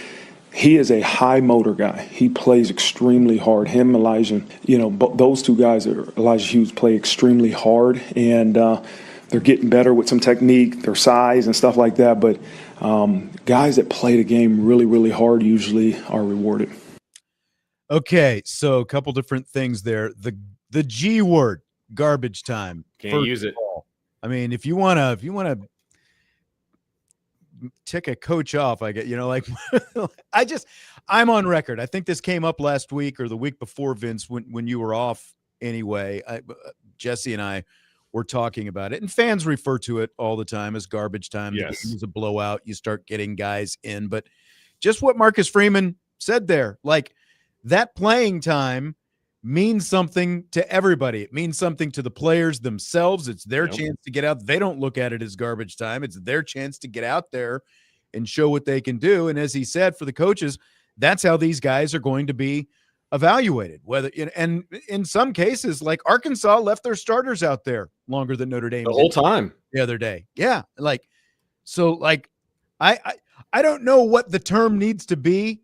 he is a high motor guy. He plays extremely hard. Him, Elijah, those two guys, Elijah Hughes, play extremely hard, and they're getting better with some technique, their size and stuff like that. But guys that play the game really, really hard usually are rewarded. Okay, so a couple different things there. The G word, garbage time. Can't use it. I mean, if you wanna tick a coach off, I get, I'm on record. I think this came up last week or the week before, Vince, when you were off anyway. Jesse and I were talking about it, and fans refer to it all the time as garbage time. Yes. The game is a blowout. You start getting guys in, but just what Marcus Freeman said there, like that playing time means something to everybody. It means something to the players themselves. It's their chance to get out. They don't look at it as garbage time. It's their chance to get out there and show what they can do. And as he said, for the coaches, that's how these guys are going to be evaluated. And in some cases, like Arkansas left their starters out there longer than Notre Dame the whole time the other day. Yeah. I don't know what the term needs to be,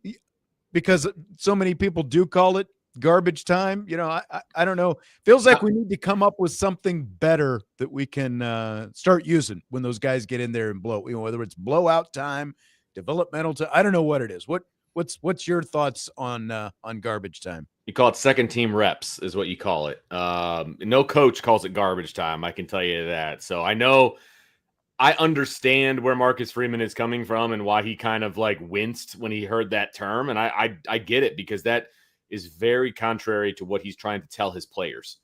because so many people do call it garbage time. I don't know. Feels like we need to come up with something better that we can start using when those guys get in there and blow, whether it's blowout time, developmental time. I don't know what it is. What's your thoughts on garbage time? You call it second team reps is what you call it. No coach calls it garbage time, I can tell you that. So I understand where Marcus Freeman is coming from and why he kind of like winced when he heard that term. And I get it, because that is very contrary to what he's trying to tell his players.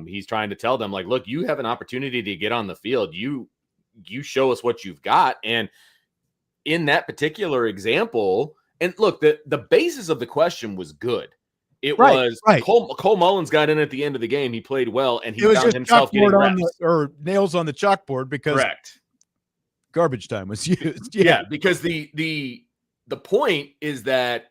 He's trying to tell them, like, look, you have an opportunity to get on the field. You show us what you've got. And in that particular example, and look, the basis of the question was good. It was Cole Mullins got in at the end of the game. He played well, and he found himself getting reps. Or nails on the chalkboard, because correct, garbage time was used. Yeah, because the point is that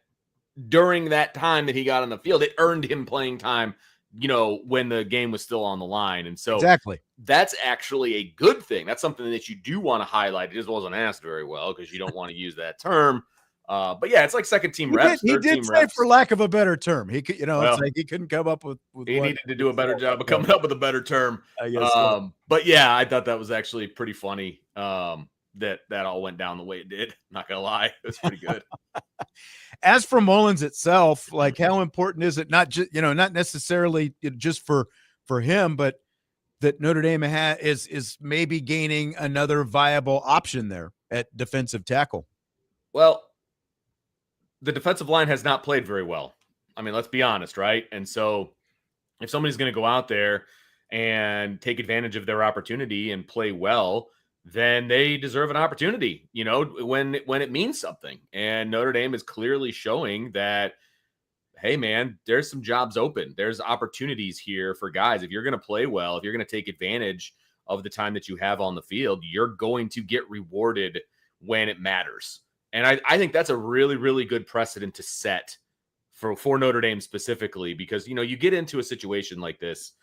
during that time that he got on the field, it earned him playing time, when the game was still on the line. And so exactly, that's actually a good thing. That's something that you do want to highlight. It just wasn't asked very well, because you don't want to use that term. But yeah, it's like second team reps. He did say reps. For lack of a better term, he could, it's like he couldn't come up with he needed to do a better job of coming up with a better term. I guess so. But yeah, I thought that was actually pretty funny. That all went down the way it did. Not gonna lie, it was pretty good. As for Mullins itself, like, how important is it? Not just not necessarily just for him, but that Notre Dame is maybe gaining another viable option there at defensive tackle. Well, the defensive line has not played very well. I mean, let's be honest, right? And so if somebody's going to go out there and take advantage of their opportunity and play well, then they deserve an opportunity, when it means something. And Notre Dame is clearly showing that, hey, man, there's some jobs open. There's opportunities here for guys. If you're going to play well, if you're going to take advantage of the time that you have on the field, you're going to get rewarded when it matters. And I think that's a really, really good precedent to set for Notre Dame specifically, because, you know, you get into a situation like this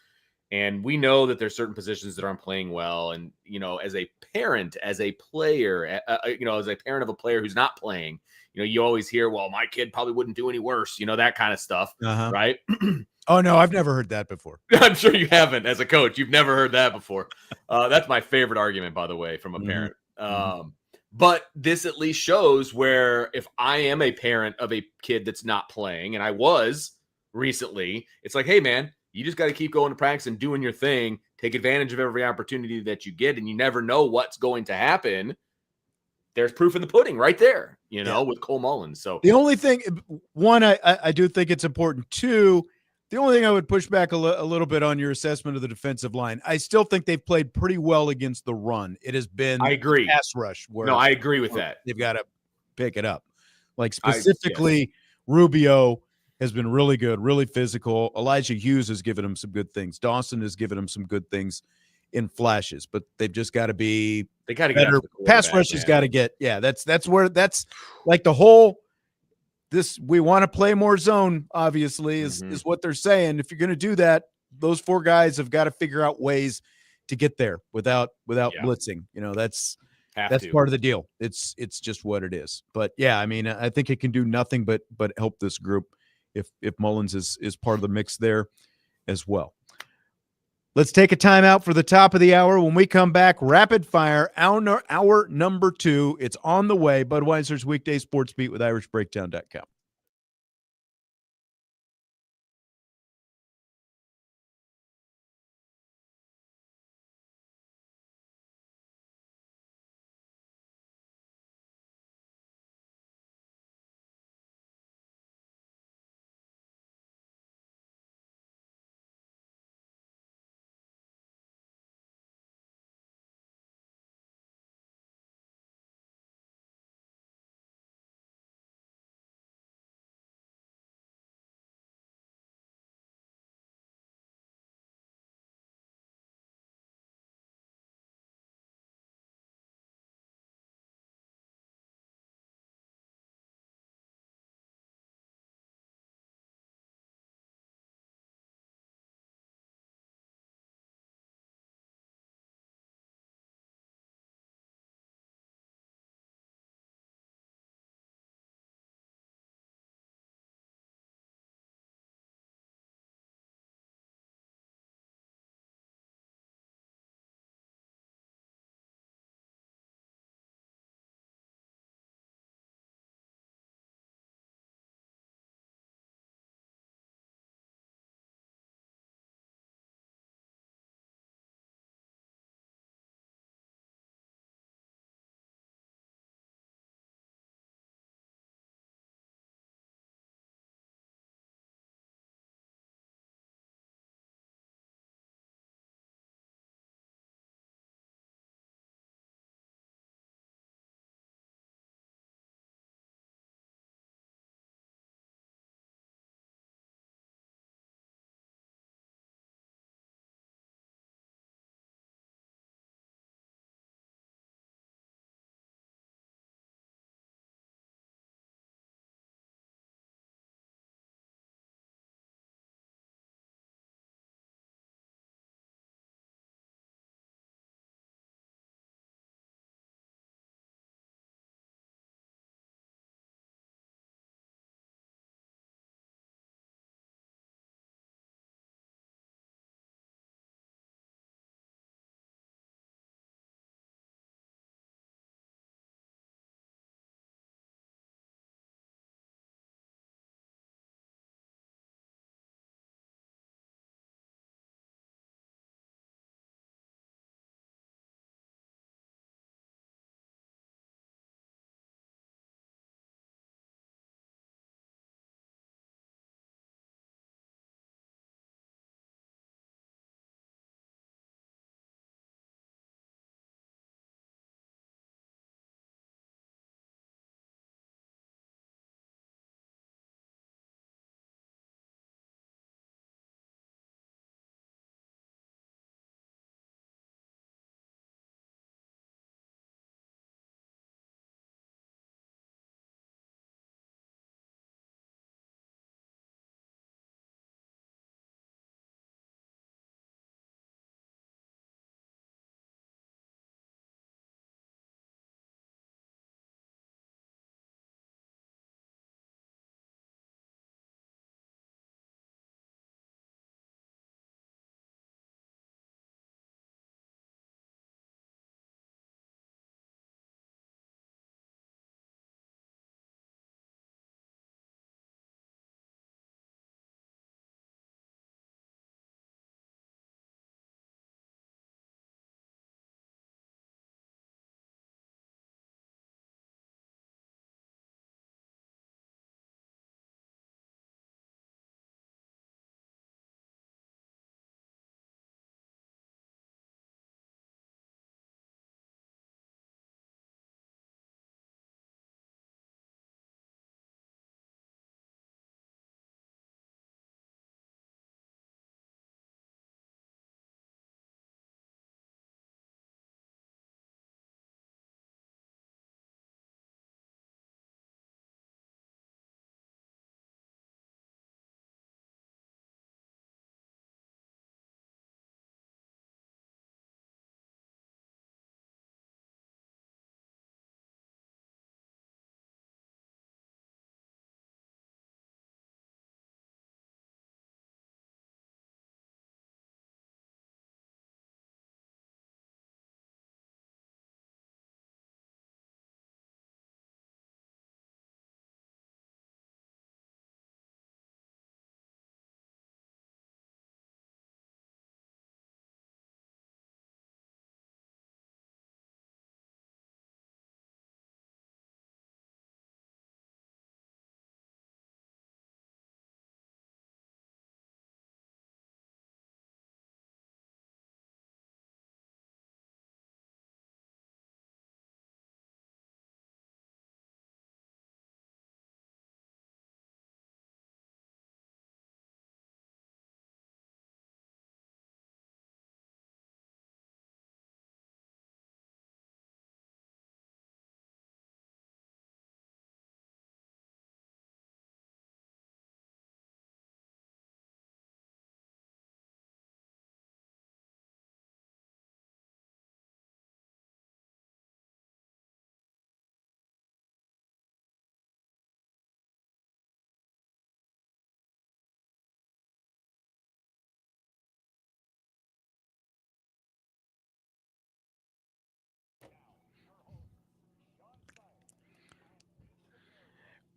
and we know that there's certain positions that aren't playing well. And, you know, as a parent, as a player, you know, as a parent of a player who's not playing, you know, you always hear, well, my kid probably wouldn't do any worse, you know, that kind of stuff. Right. Oh, no, I've never heard that before. I'm sure you haven't as a coach. You've never heard that before. That's my favorite argument, by the way, from a parent. But this at least shows where if I am a parent of a kid that's not playing, and I was recently, it's like, hey, man, you just got to keep going to practice and doing your thing. Take advantage of every opportunity that you get, and you never know what's going to happen. There's proof in the pudding right there, you know, with Cole Mullins. So the only thing, one, I do think it's important. Two, the only thing I would push back a little bit on your assessment of the defensive line, I still think they've played pretty well against the run. It has been I agree. Pass rush. No, I agree with that. They've got to pick it up. Like specifically, Rubio has been really good, really physical. Elijah Hughes has given him some good things. Dawson has given him some good things in flashes, but they've just got to be they got to get better. Pass rush has got to get, that's like the whole we want to play more zone, obviously, is what they're saying. If you're going to do that, those four guys have got to figure out ways to get there without blitzing. You know, that's part of the deal. It's just what it is. But yeah, I mean, I think it can do nothing but help this group if Mullins is part of the mix there as well. Let's take a timeout for the top of the hour. When we come back, rapid fire, hour number 2. It's on the way. Budweiser's Weekday Sports Beat with IrishBreakdown.com.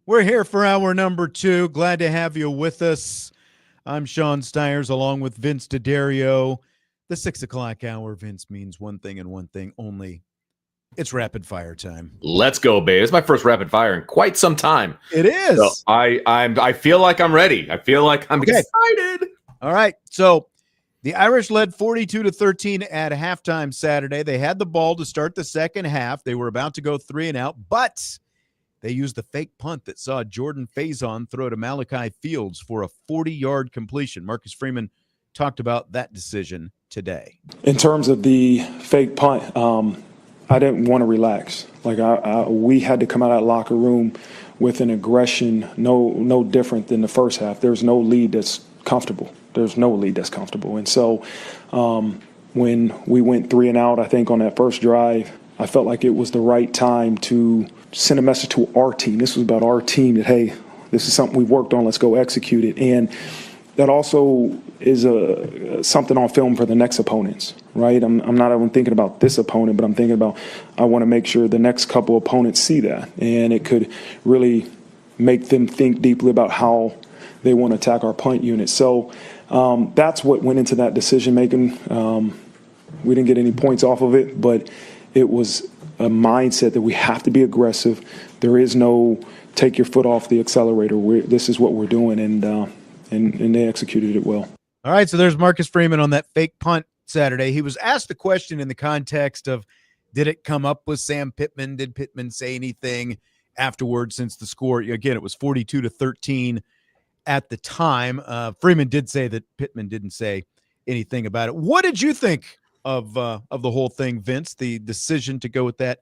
We're here for hour number 2. Glad to have you with us. I'm Sean Stiers along with Vince D'Addario. The 6 o'clock hour, Vince, means one thing and one thing only. It's rapid fire time. Let's go, babe. It's my first rapid fire in quite some time. It is. So I feel like I'm ready. I feel like I'm excited. All right. So the Irish led 42-13 at halftime Saturday. They had the ball to start the second half. They were about to go 3 and out, but they used the fake punt that saw Jordan Faison throw to Malachi Fields for a 40-yard completion. Marcus Freeman talked about that decision today. In terms of the fake punt, I didn't want to relax. Like we had to come out of that locker room with an aggression no different than the first half. There's no lead that's comfortable. And so when we went 3 and out, I think on that first drive, I felt like it was the right time to send a message to our team. This was about our team that, hey, this is something we worked on. Let's go execute it. And that also is something on film for the next opponents, right? I'm not even thinking about this opponent, but I'm thinking about I want to make sure the next couple opponents see that. And it could really make them think deeply about how they want to attack our punt unit. So that's what went into that decision-making. We didn't get any points off of it, but it was a mindset that we have to be aggressive. There is no take your foot off the accelerator. This is what we're doing, and they executed it well. All right, so there's Marcus Freeman on that fake punt Saturday. He was asked the question in the context of, did it come up with Sam Pittman? Did Pittman say anything afterwards since the score? Again, it was 42-13 at the time. Freeman did say that Pittman didn't say anything about it. What did you think of the whole thing, Vince, the decision to go with that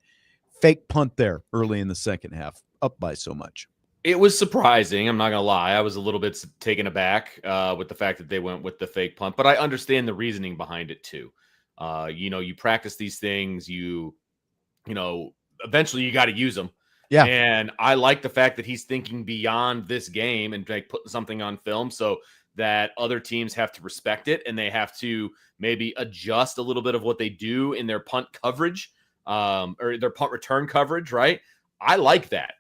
fake punt there early in the second half, up by so much? It was surprising. I'm not going to lie. I was a little bit taken aback with the fact that they went with the fake punt, but I understand the reasoning behind it too. You practice these things, eventually you got to use them. Yeah. And I like the fact that he's thinking beyond this game and like putting something on film so that other teams have to respect it and they have to maybe adjust a little bit of what they do in their punt coverage or their punt return coverage, right? I like that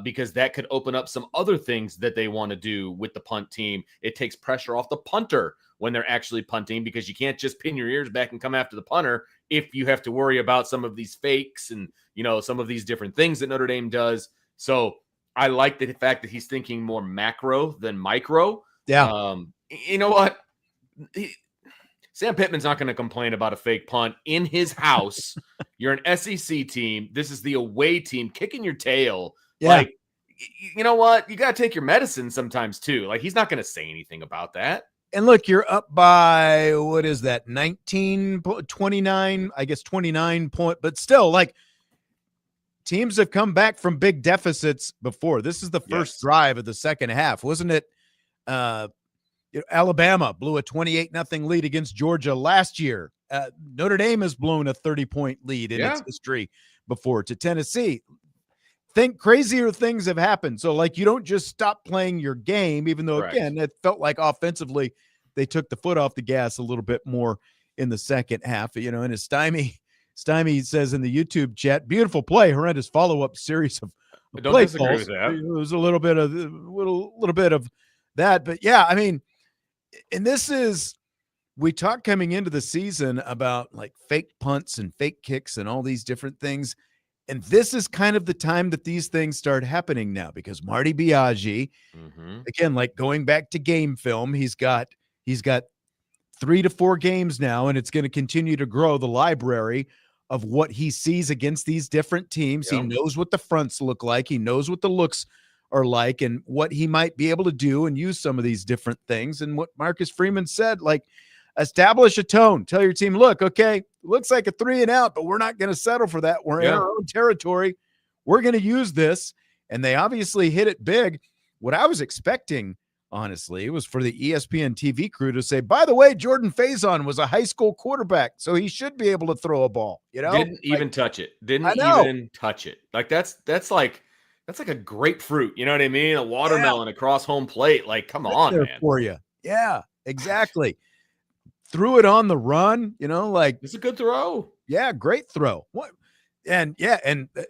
because that could open up some other things that they want to do with the punt team. It takes pressure off the punter when they're actually punting because you can't just pin your ears back and come after the punter if you have to worry about some of these fakes and, some of these different things that Notre Dame does. So I like the fact that he's thinking more macro than micro. Yeah. You know what? Sam Pittman's not going to complain about a fake punt in his house. You're an SEC team. This is the away team kicking your tail. Yeah. Like, you know what? You got to take your medicine sometimes too. Like, he's not going to say anything about that. And look, you're up by, what is that, 29, I guess 29 point, but still, like, teams have come back from big deficits before. This is the first drive of the second half, wasn't it? Alabama blew a 28-0 lead against Georgia last year. Notre Dame has blown a 30-point lead in its history before to Tennessee. Think crazier things have happened. So, like, you don't just stop playing your game, even though, again, it felt like offensively they took the foot off the gas a little bit more in the second half. And as Stymie says in the YouTube chat, beautiful play, horrendous follow-up series of don't play disagree calls. with that. It was a little bit of that. But, yeah, I mean, and this is – we talked coming into the season about, like, fake punts and fake kicks and all these different things. And this is kind of the time that these things start happening now because Marty Biaggi, again, like going back to game film, he's got 3 to 4 games now, and it's going to continue to grow the library of what he sees against these different teams. Yep. He knows what the fronts look like. He knows what the looks are like and what he might be able to do and use some of these different things. And what Marcus Freeman said, like, establish a tone. Tell your team, look, okay, looks like a 3 and out, but we're not going to settle for that. We're in our own territory. We're going to use this. And they obviously hit it big. What I was expecting, honestly, was for the ESPN TV crew to say, by the way, Jordan Faison was a high school quarterback, so he should be able to throw a ball. Didn't even touch it. Didn't even touch it. Like that's like a grapefruit. You know what I mean? A watermelon across home plate. Like, come on, man. For you. Yeah, exactly. Threw it on the run, like it's a good throw. Yeah, great throw. What? And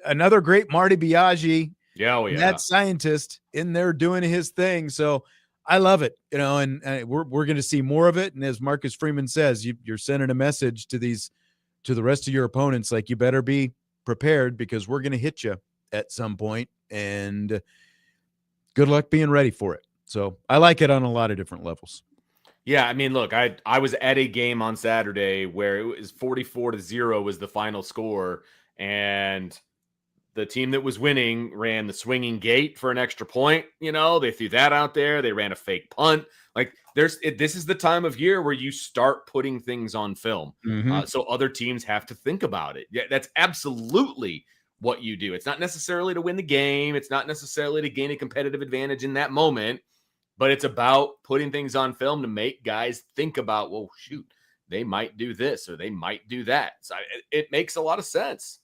another great Marty Biaggi Yeah, oh, yeah. That scientist in there doing his thing. So I love it, and we're going to see more of it. And as Marcus Freeman says, you're sending a message to the rest of your opponents, like, you better be prepared because we're going to hit you at some point, and good luck being ready for it. So I like it on a lot of different levels. Yeah, I mean, look, I was at a game on Saturday where it was 44-0 was the final score, and the team that was winning ran the swinging gate for an extra point. They threw that out there. They ran a fake punt. Like, this is the time of year where you start putting things on film. So other teams have to think about it. Yeah, that's absolutely what you do. It's not necessarily to win the game. It's not necessarily to gain a competitive advantage in that moment, but it's about putting things on film to make guys think about, well, shoot, they might do this or they might do that. So it makes a lot of sense.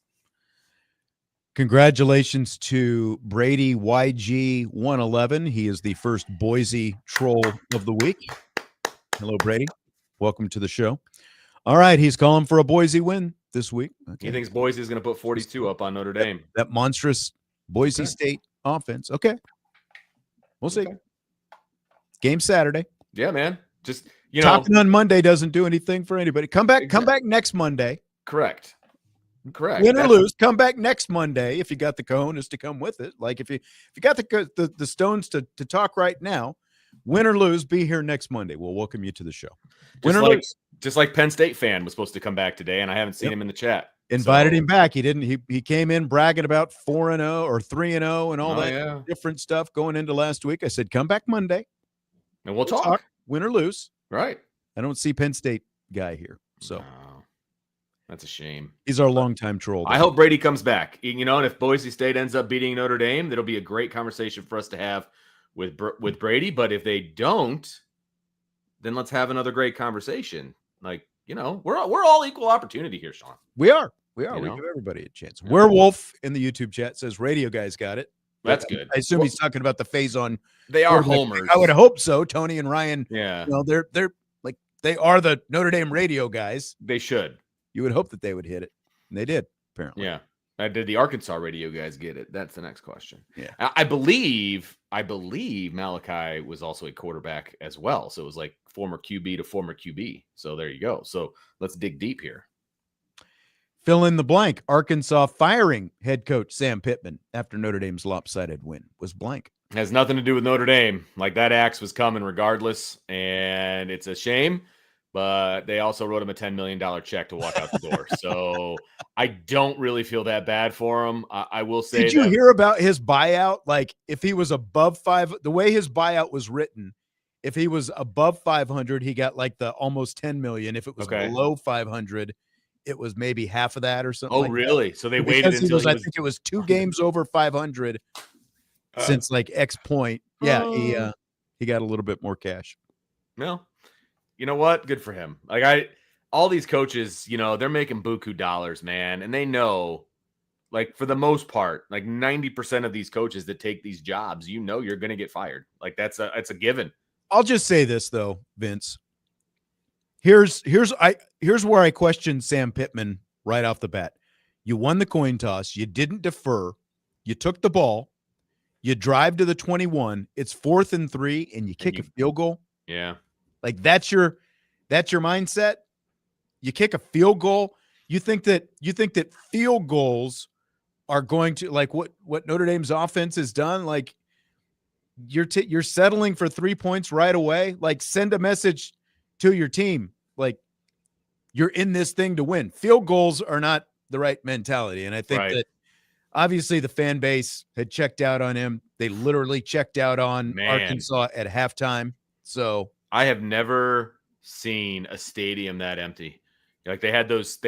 Congratulations to Brady YG111. He is the first Boise troll of the week. Hello, Brady. Welcome to the show. All right, he's calling for a Boise win this week. Okay. He thinks Boise is going to put 42 up on Notre Dame. That monstrous Boise State offense. Okay. We'll see. Game Saturday. Yeah, man. Just, talking on Monday doesn't do anything for anybody. Come back next Monday. Correct. Win or lose, come back next Monday if you got the cojones to come with it. Like, if you got the stones to talk right now, win or lose, be here next Monday. We'll welcome you to the show. Win or lose. Just like Penn State fan was supposed to come back today, and I haven't seen him in the chat. Invited him back. He didn't. He came in bragging about 4-0 or 3-0 and all that different stuff going into last week. I said, come back Monday, and we'll talk. Win or lose. Right. I don't see Penn State guy here, so. No. That's a shame. He's our longtime troll. I hope Brady comes back. And if Boise State ends up beating Notre Dame, that'll be a great conversation for us to have with Brady. But if they don't, then let's have another great conversation. Like, we're all equal opportunity here, Sean. We are. We give everybody a chance. Yeah. Werewolf in the YouTube chat says Radio Guys got it. That's good. I assume he's talking about the phase on. They are homers. I would hope so. Tony and Ryan. Yeah. They're like, they are the Notre Dame radio guys. They should. You would hope that they would hit it, and they did, apparently. Yeah. Did the Arkansas radio guys get it? That's the next question. Yeah. I believe Malachi was also a quarterback as well. So it was like former QB to former QB. So there you go. So let's dig deep here. Fill in the blank. Arkansas firing head coach Sam Pittman after Notre Dame's lopsided win was blank. Has nothing to do with Notre Dame. Like, that axe was coming regardless, and it's a shame. But they also wrote him a $10 million check to walk out the door. So I don't really feel that bad for him. I will say. Did you hear about his buyout? Like, if he was above the way his buyout was written, if he was above 500, he got like the almost 10 million. If it was below 500, it was maybe half of that or something. Oh, like really? That. So they waited until I think it was 2 games over 500 since like X point. Yeah, he got a little bit more cash. Well, you know what? Good for him. Like, all these coaches, they're making buku dollars, man. And they know, like, for the most part, like 90% of these coaches that take these jobs, you're going to get fired. Like, that's a given. I'll just say this though, Vince. Here's where I question Sam Pittman right off the bat. You won the coin toss. You didn't defer. You took the ball. You drive to the 21. It's 4th and 3, and you kick a field goal. Yeah. Like, that's your mindset. You kick a field goal. You think that field goals are going to, like, what Notre Dame's offense has done. Like, you're settling for 3 points right away. Like, send a message to your team. Like, you're in this thing to win. Field goals are not the right mentality. And I think that obviously the fan base had checked out on him. They literally checked out on Arkansas at halftime. So I have never seen a stadium that empty. Like, they had those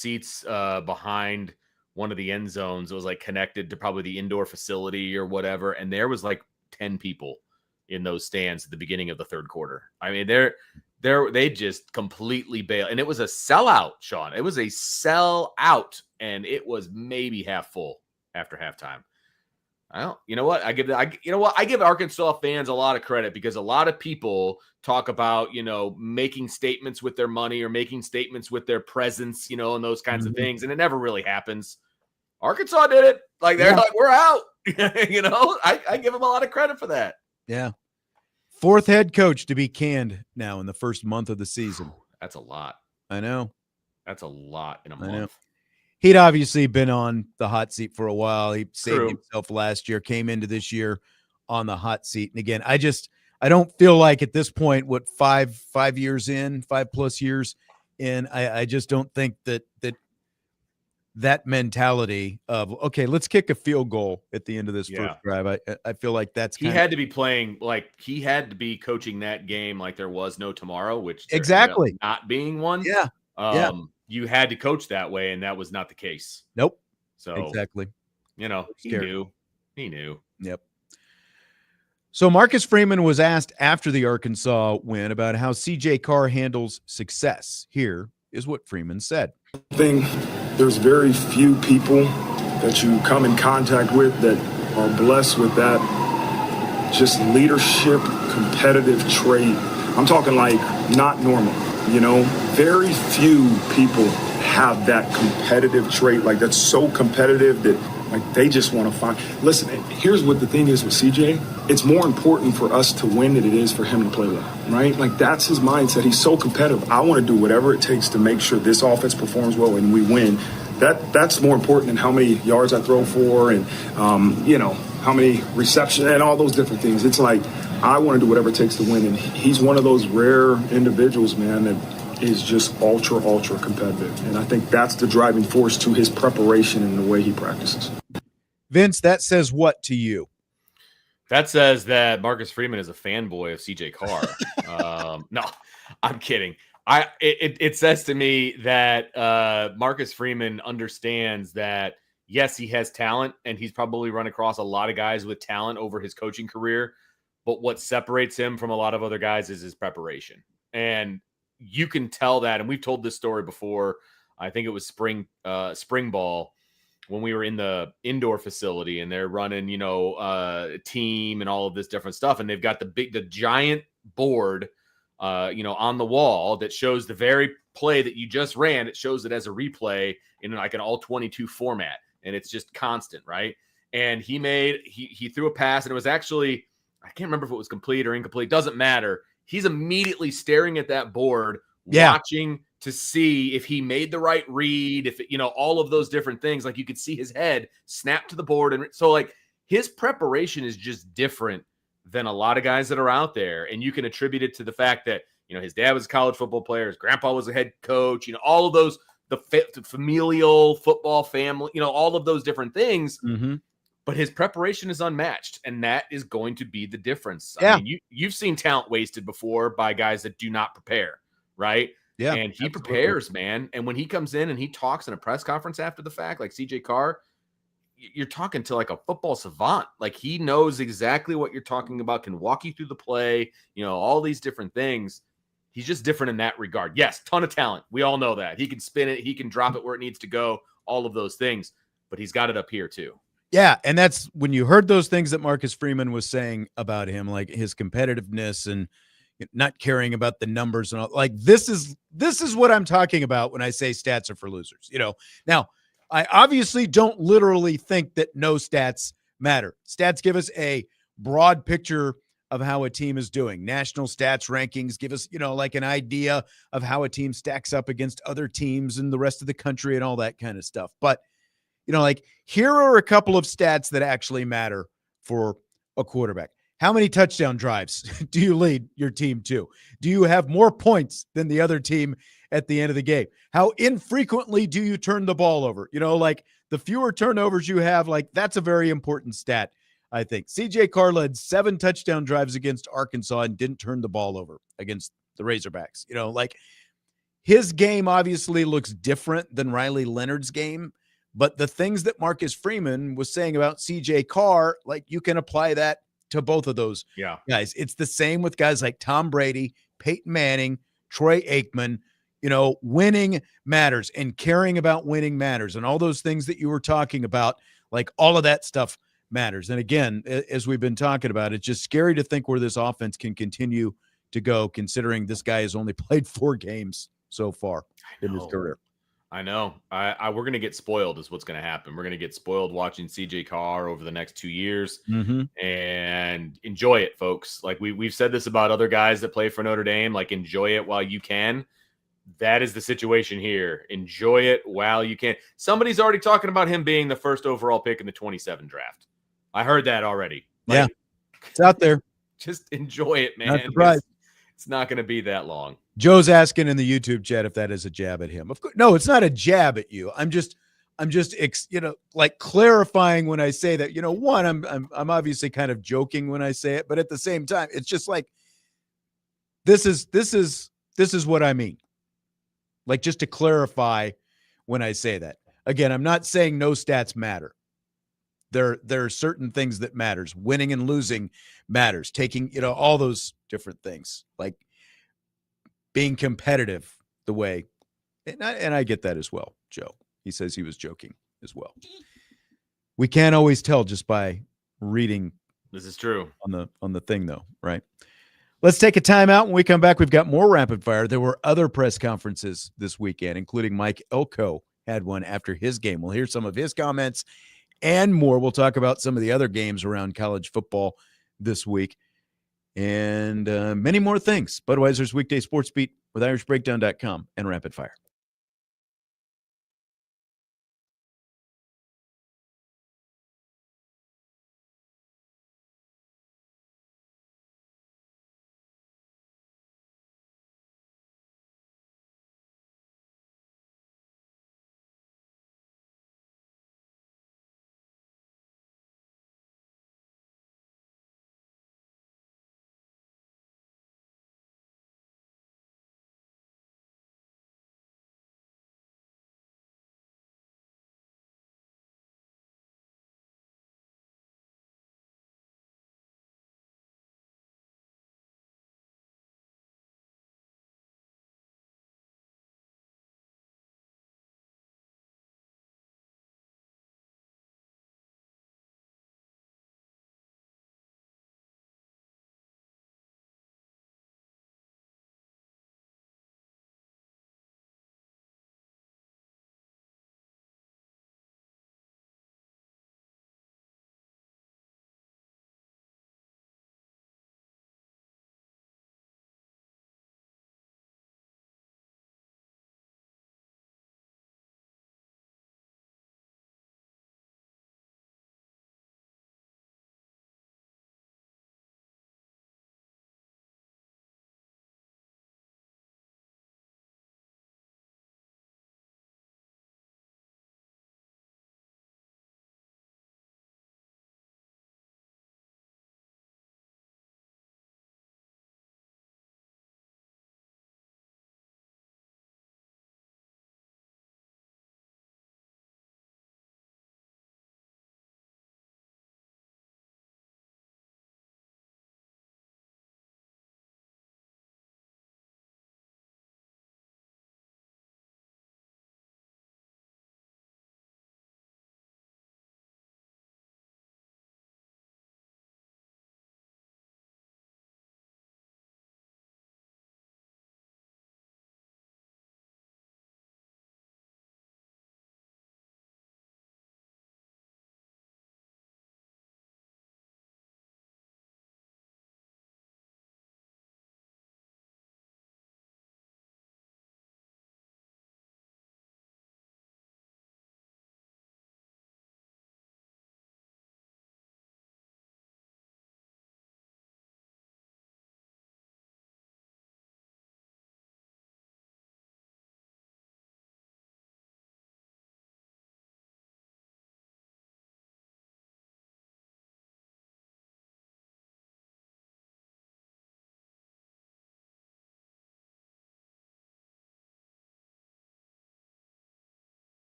seats behind one of the end zones. It was like connected to probably the indoor facility or whatever. And there was like 10 people in those stands at the beginning of the third quarter. I mean, they just completely bailed. And it was a sellout, Sean. It was a sellout, and it was maybe half full after halftime. You know what? I give Arkansas fans a lot of credit, because a lot of people talk about, making statements with their money or making statements with their presence, and those kinds of things. And it never really happens. Arkansas did it. Like, they're like, we're out. I give him a lot of credit for that. Yeah. Fourth head coach to be canned now in the first month of the season. That's a lot. I know. That's a lot in a month. He'd obviously been on the hot seat for a while. He saved True. himself last year, came into this year on the hot seat. And again, I don't feel like at this point, what, 5 years in, 5+ years in, I just don't think that mentality of, okay, let's kick a field goal at the end of this first drive. I feel like he had to be playing, like he had to be coaching that game like there was no tomorrow, which exactly not being one. Yeah. You had to coach that way, and that was not the case. Nope. So exactly. He knew. Yep. So Marcus Freeman was asked after the Arkansas win about how CJ Carr handles success. Here is what Freeman said. I think there's very few people that you come in contact with that are blessed with that just leadership, competitive trait. I'm talking like not normal, very few people have that competitive trait, like that's so competitive that like they just want to find. Listen, here's what the thing is with CJ. It's more important for us to win than it is for him to play well, right? Like that's his mindset. He's so competitive. I want to do whatever it takes to make sure this offense performs well and we win. That's more important than how many yards I throw for and, how many receptions and all those different things. It's like I want to do whatever it takes to win. And he's one of those rare individuals, man, that is just ultra competitive. And I think that's the driving force to his preparation and the way he practices. Vince, that says what to you? That says that Marcus Freeman is a fanboy of CJ Carr. No, I'm kidding. It says to me that Marcus Freeman understands that, yes, he has talent, and he's probably run across a lot of guys with talent over his coaching career. But what separates him from a lot of other guys is his preparation. And you can tell that, and we've told this story before. I think it was spring ball when we were in the indoor facility and they're running, team and all of this different stuff. And they've got the giant board, on the wall that shows the very play that you just ran. It shows it as a replay in like an all 22 format. And it's just constant, right? And he threw a pass, and it was actually, I can't remember if it was complete or incomplete. Doesn't matter. He's immediately staring at that board, watching to see if he made the right read, if all of those different things. Like you could see his head snap to the board. And so like his preparation is just different than a lot of guys that are out there. And you can attribute it to the fact that, his dad was a college football player. His grandpa was a head coach, all of those, the familial football family, all of those different things. Mm-hmm. But his preparation is unmatched, and that is going to be the difference. Yeah. I mean, you've seen talent wasted before by guys that do not prepare, right? Yeah. And he prepares, man. And when he comes in and he talks in a press conference after the fact, like CJ Carr, you're talking to like a football savant. Like he knows exactly what you're talking about, can walk you through the play, all these different things. He's just different in that regard. Yes, ton of talent. We all know that. He can spin it. He can drop it where it needs to go, all of those things. But he's got it up here too. Yeah, and that's when you heard those things that Marcus Freeman was saying about him, like his competitiveness and not caring about the numbers and all. Like this is what I'm talking about when I say stats are for losers. Now I obviously don't literally think that no stats matter. Stats give us a broad picture of how a team is doing. National stats rankings give us, like an idea of how a team stacks up against other teams in the rest of the country and all that kind of stuff. But like here are a couple of stats that actually matter for a quarterback. How many touchdown drives do you lead your team to? Do you have more points than the other team at the end of the game? How infrequently do you turn the ball over? Like the fewer turnovers you have, like that's a very important stat, I think. CJ Carr led 7 touchdown drives against Arkansas and didn't turn the ball over against the Razorbacks. Like his game obviously looks different than Riley Leonard's game. But the things that Marcus Freeman was saying about CJ Carr, like you can apply that to both of those guys. It's the same with guys like Tom Brady, Peyton Manning, Troy Aikman. Winning matters and caring about winning matters. And all those things that you were talking about, like all of that stuff matters. And again, as we've been talking about, it's just scary to think where this offense can continue to go, considering this guy has only played 4 games so far in his career. I know. We're gonna get spoiled. Is what's gonna happen. We're gonna get spoiled watching CJ Carr over the next 2 years, and enjoy it, folks. Like we've said this about other guys that play for Notre Dame. Like, enjoy it while you can. That is the situation here. Enjoy it while you can. Somebody's already talking about him being the first overall pick in the 27 draft. I heard that already. Like, yeah, it's out there. Just enjoy it, man. Not surprised. It's not going to be that long. Joe's asking in the YouTube chat if that is a jab at him. Of course, no, it's not a jab at you. I'm just, like clarifying when I say that. One, I'm obviously kind of joking when I say it, but at the same time, it's just like this is what I mean. Like, just to clarify when I say that. Again, I'm not saying no stats matter. There are certain things that matters. Winning and losing matters. Taking, all those different things, like being competitive the way, and I get that as well. Joe, he says he was joking as well. We can't always tell just by reading. This is true on the thing, though, right? Let's take a timeout. When we come back, we've got more rapid fire. There were other press conferences this weekend, including Mike Elko had one after his game. We'll hear some of his comments and more. We'll talk about some of the other games around college football this week and many more things. Budweiser's Weekday Sports Beat with IrishBreakdown.com and Rapid Fire.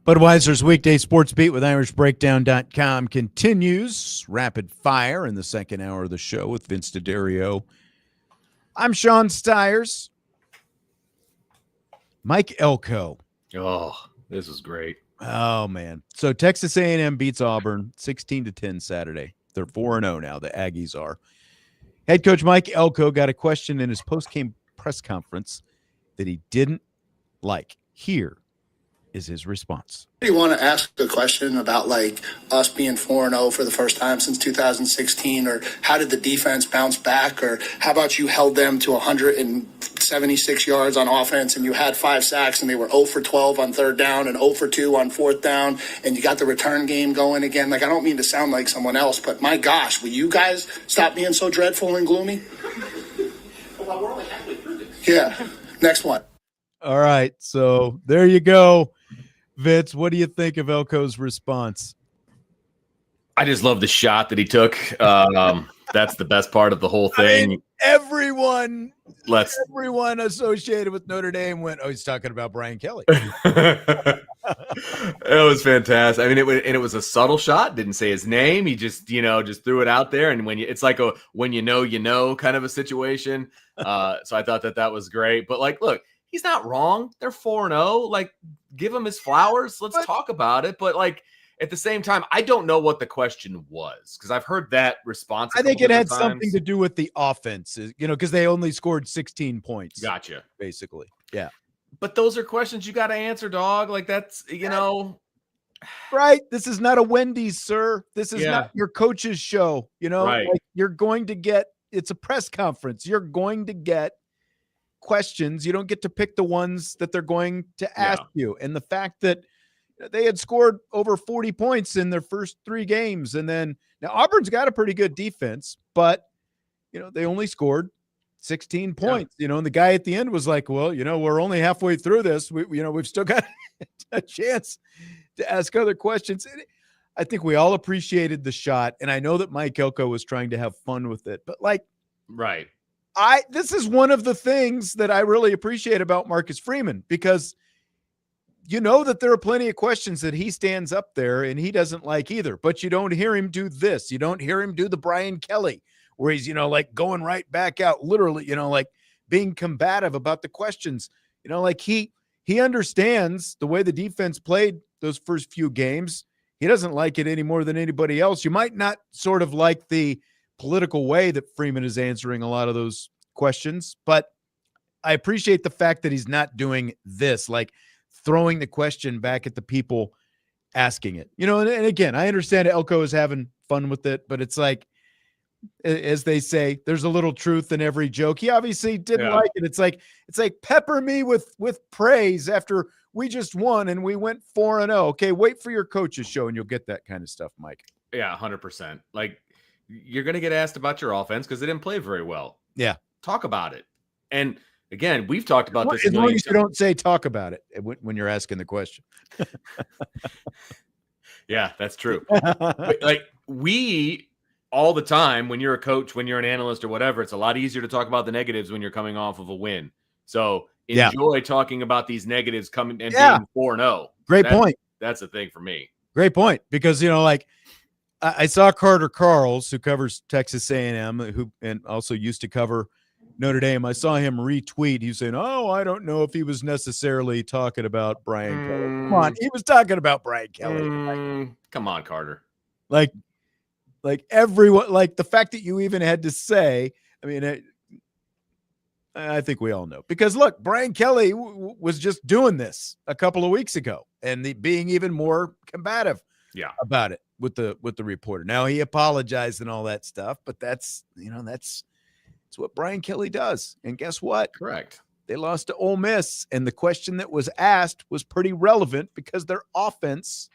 Budweiser's Weekday Sports Beat with IrishBreakdown.com continues. Rapid fire in the second hour of the show with Vince D'Addario. I'm Sean Stiers. Mike Elko. Oh, this was great. Oh, man. So Texas A&M beats Auburn 16-10 Saturday. They're 4-0 now, the Aggies are. Head coach Mike Elko got a question in his post-game press conference that he didn't like. Here is his response. Do you want to ask a question about like us being 4-0 for the first time since 2016, or how did the defense bounce back, or how about you held them to 176 yards on offense and you had 5 sacks and they were 0 for 12 on third down and 0 for 2 on fourth down and you got the return game going again? Like, I don't mean to sound like someone else, but my gosh, will you guys stop being so dreadful and gloomy? Well, we're only halfway through this. Yeah. Next one. All right. So there you go. Vince, what do you think of Elko's response? I just love the shot that he took. That's the best part of the whole thing. I mean, everyone associated with Notre Dame went, oh, he's talking about Brian Kelly. It was fantastic. I mean, it was a subtle shot. Didn't say his name. He just threw it out there. And it's like a when you know kind of a situation. So I thought that was great. But like, look, he's not wrong. They're 4-0. Like, give him his flowers. Let's talk about it. But like, at the same time, I don't know what the question was because I've heard that response. I think it had something to do with the offense, because they only scored 16 points. Gotcha. Basically. Yeah. But those are questions you got to answer, dog. Like, that's, Right. This is not a Wendy's, sir. This is not your coach's show. Right. Like, you're going to get, it's a press conference. You're going to get questions. You don't get to pick the ones that they're going to ask you. And the fact that they had scored over 40 points in their first 3 games. And then now Auburn's got a pretty good defense, but they only scored 16 points, and the guy at the end was like, well, we're only halfway through this. We've still got a chance to ask other questions. And I think we all appreciated the shot. And I know that Mike Elko was trying to have fun with it, but like, right. This is one of the things that I really appreciate about Marcus Freeman, because that there are plenty of questions that he stands up there and he doesn't like either, but you don't hear him do this. You don't hear him do the Brian Kelly where he's, like going right back out, literally, like being combative about the questions, like he understands the way the defense played those first few games. He doesn't like it any more than anybody else. You might not sort of like the political way that Freeman is answering a lot of those questions, but I appreciate the fact that he's not doing this, like throwing the question back at the people asking it, and again, I understand Elko is having fun with it, but it's like, as they say, there's a little truth in every joke. He obviously didn't like it. It's like pepper me with praise after we just won and we went 4-0. Okay. Wait for your coach's show and you'll get that kind of stuff, Mike. Yeah. 100%. Like, you're going to get asked about your offense because they didn't play very well. Yeah. Talk about it. And again, we've talked about this. As long as you don't say talk about it when you're asking the question. Yeah, that's true. But like, we all the time, when you're a coach, when you're an analyst or whatever, it's a lot easier to talk about the negatives when you're coming off of a win. So enjoy talking about these negatives coming and being 4-0. Great point. That's the thing for me. Great point. Because, like, I saw Carter Carls, who covers Texas A&M, and also used to cover Notre Dame. I saw him retweet. He was saying, "Oh, I don't know if he was necessarily talking about Brian Kelly." Come on, he was talking about Brian Kelly. Come on, Carter. Like everyone, like the fact that you even had to say. I mean, I think we all know, because look, Brian Kelly was just doing this a couple of weeks ago and being even more combative about it with the reporter. Now he apologized and all that stuff, but that's what Brian Kelly does. And guess what? Correct. They lost to Ole Miss, and the question that was asked was pretty relevant because their offense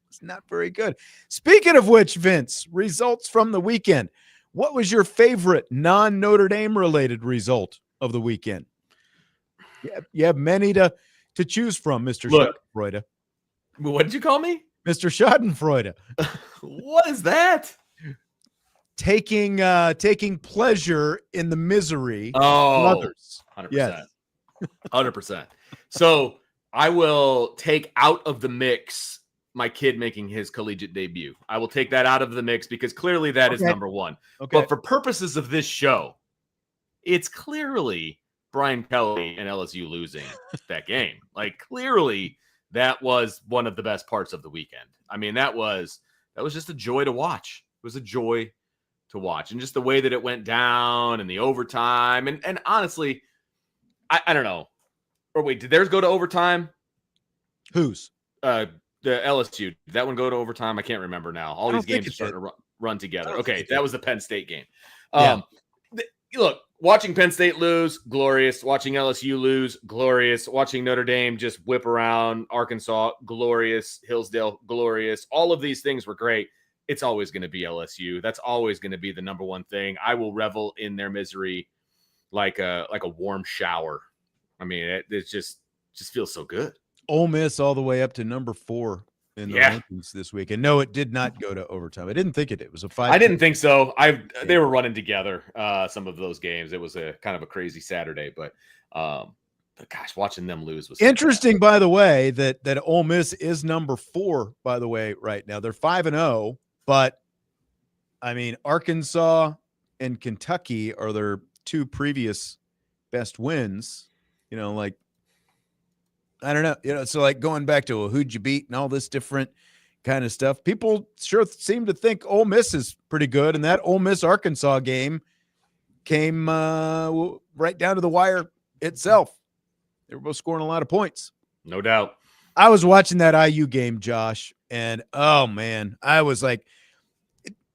was not very good. Speaking of which, Vince, results from the weekend. What was your favorite non-Notre Dame related result of the weekend? You have many to choose from, Mr. Schadenfreude. What did you call me? Mr. Schadenfreude. What is that? Taking pleasure in the misery of others. 100%. Yes. 100%. So I will take out of the mix my kid making his collegiate debut. I will take that out of the mix because clearly that is number one. Okay. But for purposes of this show, it's clearly Brian Kelly and LSU losing that game. Like, clearly that was one of the best parts of the weekend. I mean, that was just a joy to watch. It was a joy to watch. And just the way that it went down and the overtime. And honestly, I don't know. Or wait, did theirs go to overtime? Whose? The LSU. Did that one go to overtime? I can't remember now. All these games are starting to run together. Okay, that was the Penn State game. Look, watching Penn State lose, glorious. Watching LSU lose, glorious. Watching Notre Dame just whip around Arkansas, glorious. Hillsdale, glorious. All of these things were great. It's always going to be LSU. That's always going to be the number one thing. I will revel in their misery like a warm shower. I mean, it just feels so good. Ole Miss all the way up to number 4 in the rankings this week. And no, it did not go to overtime. I didn't think it. It was a 5. I didn't think so. They were running together some of those games. It was a kind of a crazy Saturday, but gosh, watching them lose was interesting. By the way, that Ole Miss is number 4. By the way, right now they're 5-0, but I mean Arkansas and Kentucky are their 2 previous best wins. You know, like, I don't know, so like going back to who'd you beat and all this different kind of stuff. People sure seem to think Ole Miss is pretty good. And that Ole Miss Arkansas game came right down to the wire itself. They were both scoring a lot of points. No doubt. I was watching that IU game, Josh, and oh man, I was like,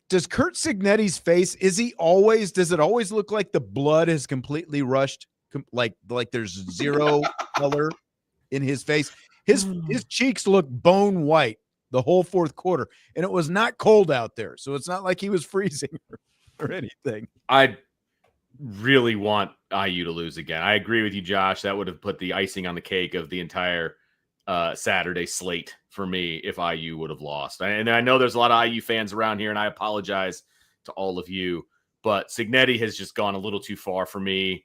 does Kurt Cignetti's face, does it always look like the blood has completely rushed? Like there's zero color in his face. His cheeks look bone white the whole fourth quarter, and it was not cold out there, so it's not like he was freezing or anything. I really want IU to lose again. I agree with you, Josh. That would have put the icing on the cake of the entire Saturday slate for me if IU would have lost. And I know there's a lot of IU fans around here, and I apologize to all of you, but Cignetti has just gone a little too far for me.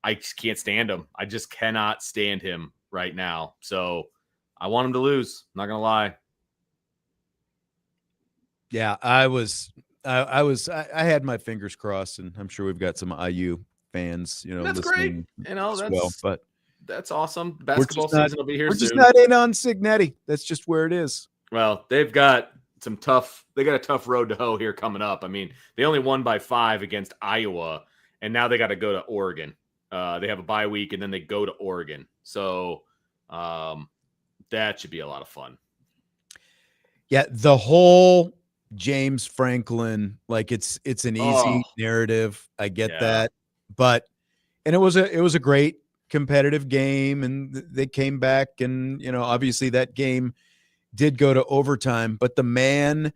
I just can't stand him. I just cannot stand him right now. So I want him to lose. I'm not going to lie. Yeah, I had my fingers crossed, and I'm sure we've got some IU fans, that's great. That's awesome. Basketball season will be here soon. We're just not in on Cignetti. That's just where it is. Well, they got a tough road to hoe here coming up. I mean, they only won by 5 against Iowa, and now they got to go to Oregon. They have a bye week, and then they go to Oregon. So that should be a lot of fun. Yeah, the whole James Franklin, like it's an easy narrative. I get that, but it was a great competitive game, and they came back, and obviously that game did go to overtime. But the man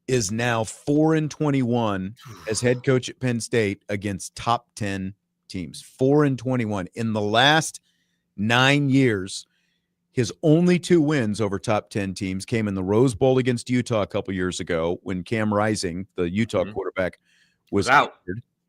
is now 4-21 as head coach at Penn State against top 10 teams. 4-21 in the last 9 years. His only 2 wins over top 10 teams came in the Rose Bowl against Utah a couple years ago when Cam Rising, the Utah quarterback, was out,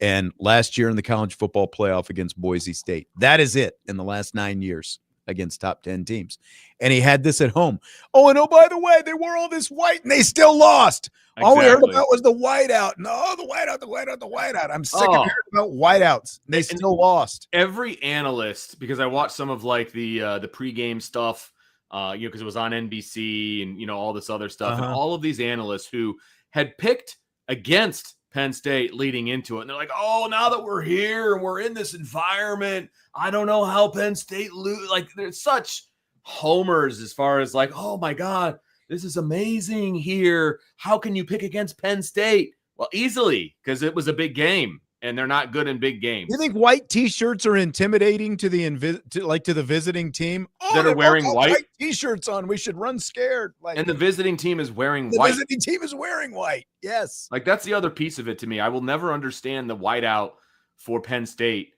and last year in the college football playoff against Boise State. That is it in the last 9 years against top 10 teams. And he had this at home. Oh, by the way, they wore all this white and they still lost. Exactly. All we heard about was the whiteout. No, the whiteout. I'm sick of hearing about whiteouts. They still lost. Every analyst, because I watched some of like the pregame stuff, because it was on NBC and all this other stuff, and all of these analysts who had picked against Penn State leading into it, and they're like, "Oh, now that we're here and we're in this environment, I don't know how Penn State lose." Like, there's such homers as far as like, "Oh my God, this is amazing here. How can you pick against Penn State?" Well, easily, because it was a big game, and they're not good in big games. You think white T-shirts are intimidating to the visiting team that are wearing white T-shirts on? We should run scared. And the visiting team is wearing white. The visiting team is wearing white. Yes. Like, that's the other piece of it to me. I will never understand the whiteout for Penn State,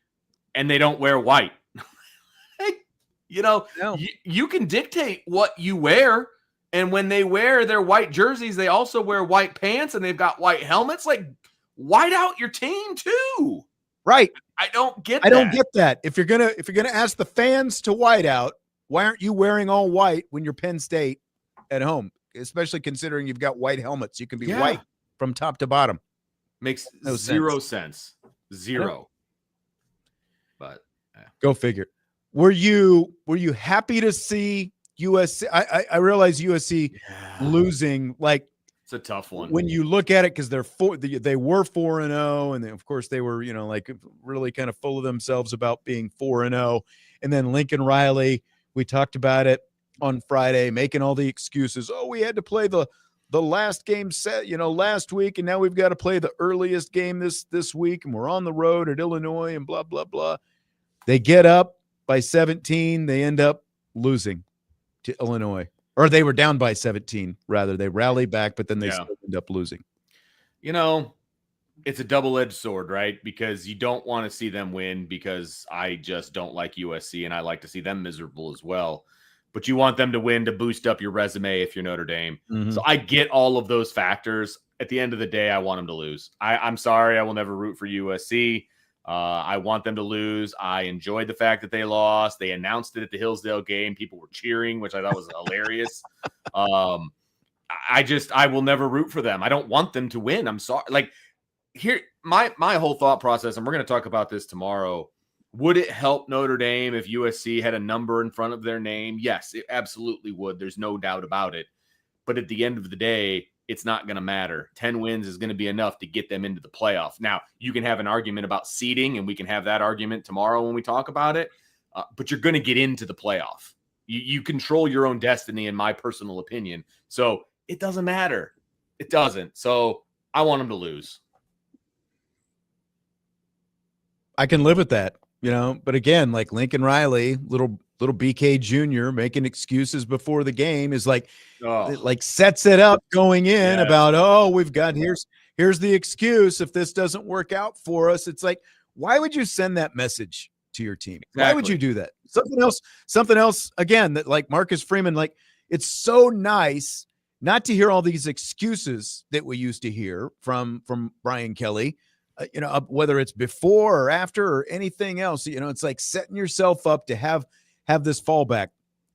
and they don't wear white. No. You can dictate what you wear. And when they wear their white jerseys, they also wear white pants, and they've got white helmets. Like, white out your team too. Right. I don't get that. If you're gonna ask the fans to white out, why aren't you wearing all white when you're Penn State at home? Especially considering you've got white helmets. You can be white from top to bottom. Makes no zero sense. Zero. But go figure. Were you happy to see USC? I realize USC losing, like, it's a tough one when you look at it, because they were 4-0, and of course they were, like, really kind of full of themselves about being 4-0. And then Lincoln Riley, we talked about it on Friday, making all the excuses. Oh, we had to play the last game set, last week, and now we've got to play the earliest game this week, and we're on the road at Illinois, and blah blah blah. They get up by 17. They end up losing to Illinois, or they were down by 17 rather. They rally back, but then they still end up losing. It's a double-edged sword, right? Because you don't want to see them win, because I just don't like USC, and I like to see them miserable as well. But you want them to win to boost up your resume if you're Notre Dame. Mm-hmm. So I get all of those factors. At the end of the day, I want them to lose. I'm sorry. I will never root for USC. I want them to lose. I enjoyed the fact that they lost. They announced it at the Hillsdale game. People were cheering, which I thought was hilarious. I will never root for them. I don't want them to win. I'm sorry. Like, here, my whole thought process, and we're going to talk about this tomorrow. Would it help Notre Dame if USC had a number in front of their name? Yes, it absolutely would. There's no doubt about it. But at the end of the day, it's not going to matter. 10 wins is going to be enough to get them into the playoff. Now, you can have an argument about seeding, and we can have that argument tomorrow when we talk about it. But you're going to get into the playoff. You control your own destiny, in my personal opinion. So it doesn't matter. It doesn't. So I want them to lose. I can live with that. But again, like Lincoln Riley, little BK Jr. making excuses before the game is like sets it up going in about, we've got here's the excuse if this doesn't work out for us. It's like, why would you send that message to your team? Exactly. Why would you do that? Something else again, that like Marcus Freeman, like, it's so nice not to hear all these excuses that we used to hear from Brian Kelly. Whether it's before or after or anything else, it's like setting yourself up to have this fallback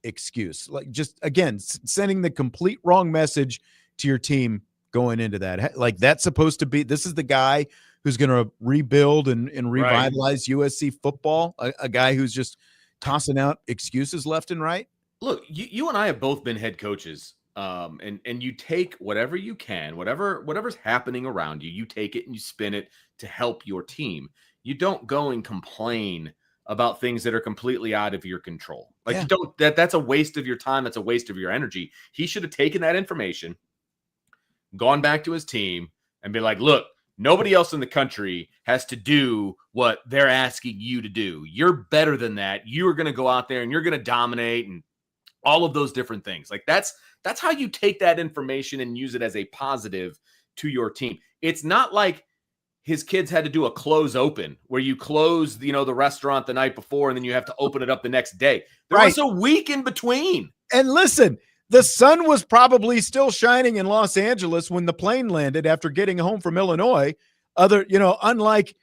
excuse. Like, just again, sending the complete wrong message to your team going into that. Like, that's supposed to be, this is the guy who's going to rebuild and revitalize USC football. A guy who's just tossing out excuses left and right. Look, you and I have both been head coaches. And you take whatever you can, whatever's happening around you, you take it and you spin it to help your team. You don't go and complain about things that are completely out of your control. Like, you don't, that's a waste of your time. That's a waste of your energy. He should have taken that information, gone back to his team, and be like, look, nobody else in the country has to do what they're asking you to do. You're better than that. You are going to go out there and you're going to dominate and all of those different things. Like, that's how you take that information and use it as a positive to your team. It's not like his kids had to do a close open where you close, the restaurant the night before and then you have to open it up the next day. There was a week in between. And listen, the sun was probably still shining in Los Angeles when the plane landed after getting home from Illinois. Unlike,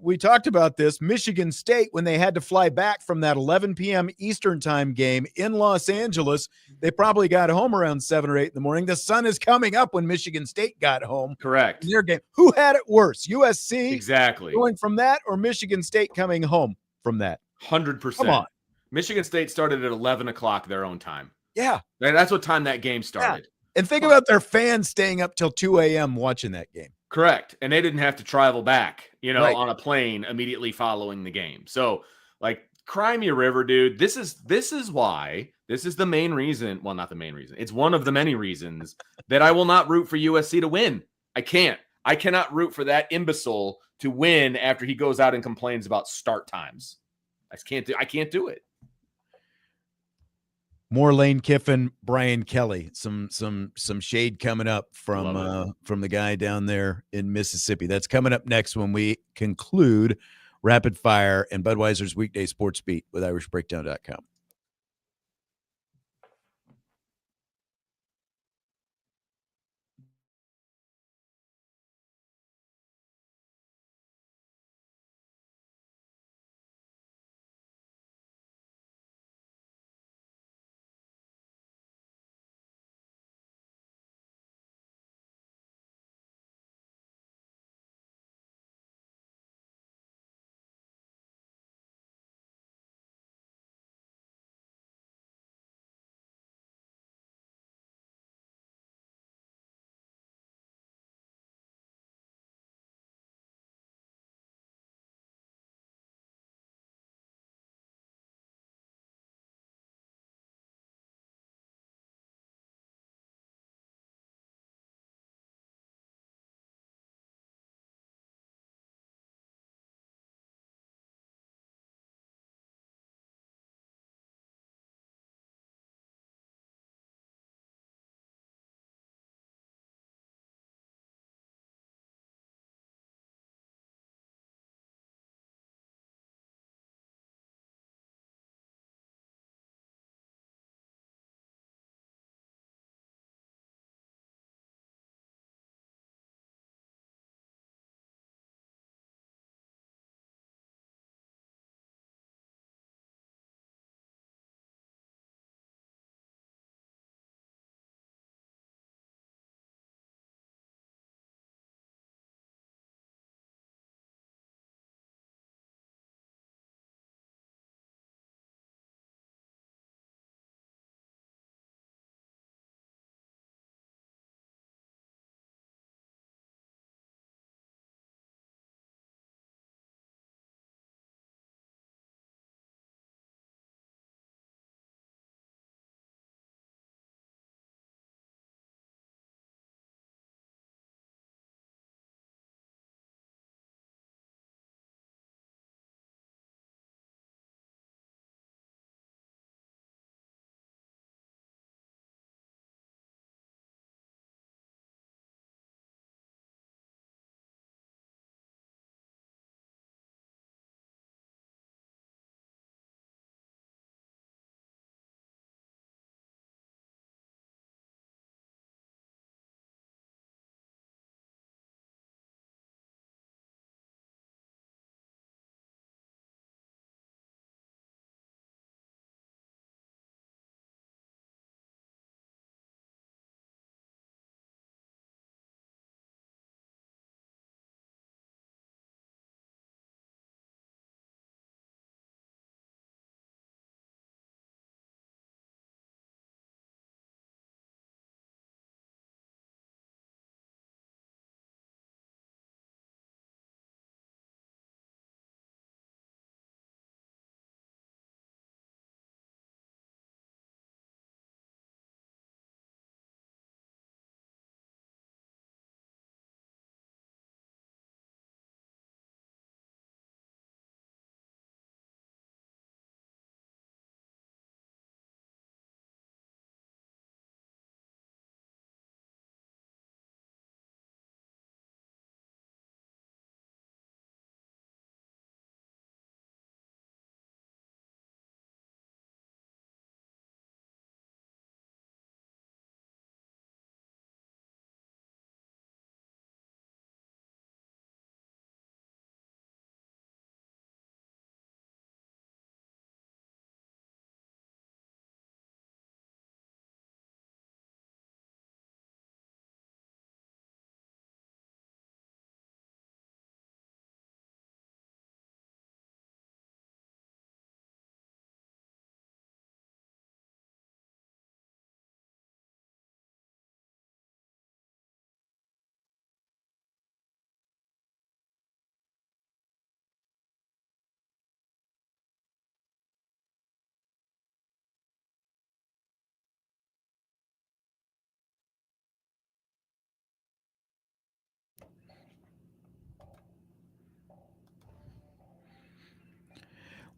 we talked about this, Michigan State, when they had to fly back from that 11 p.m. Eastern time game in Los Angeles, they probably got home around 7 or 8 in the morning. The sun is coming up when Michigan State got home. Correct. In their game. Who had it worse? USC exactly going from that, or Michigan State coming home from that? 100%. Come on. Michigan State started at 11 o'clock their own time. Yeah. That's what time that game started. Yeah. And think about their fans staying up till 2 a.m. watching that game. Correct. And they didn't have to travel back, on a plane immediately following the game. So, like, cry me a river, dude. This is the main reason. Well, not the main reason. It's one of the many reasons that I will not root for USC to win. I cannot root for that imbecile to win after he goes out and complains about start times. I can't do it. More Lane Kiffin, Brian Kelly. Some shade coming up from the guy down there in Mississippi. That's coming up next when we conclude Rapid Fire and Budweiser's Weekday Sports Beat with IrishBreakdown.com.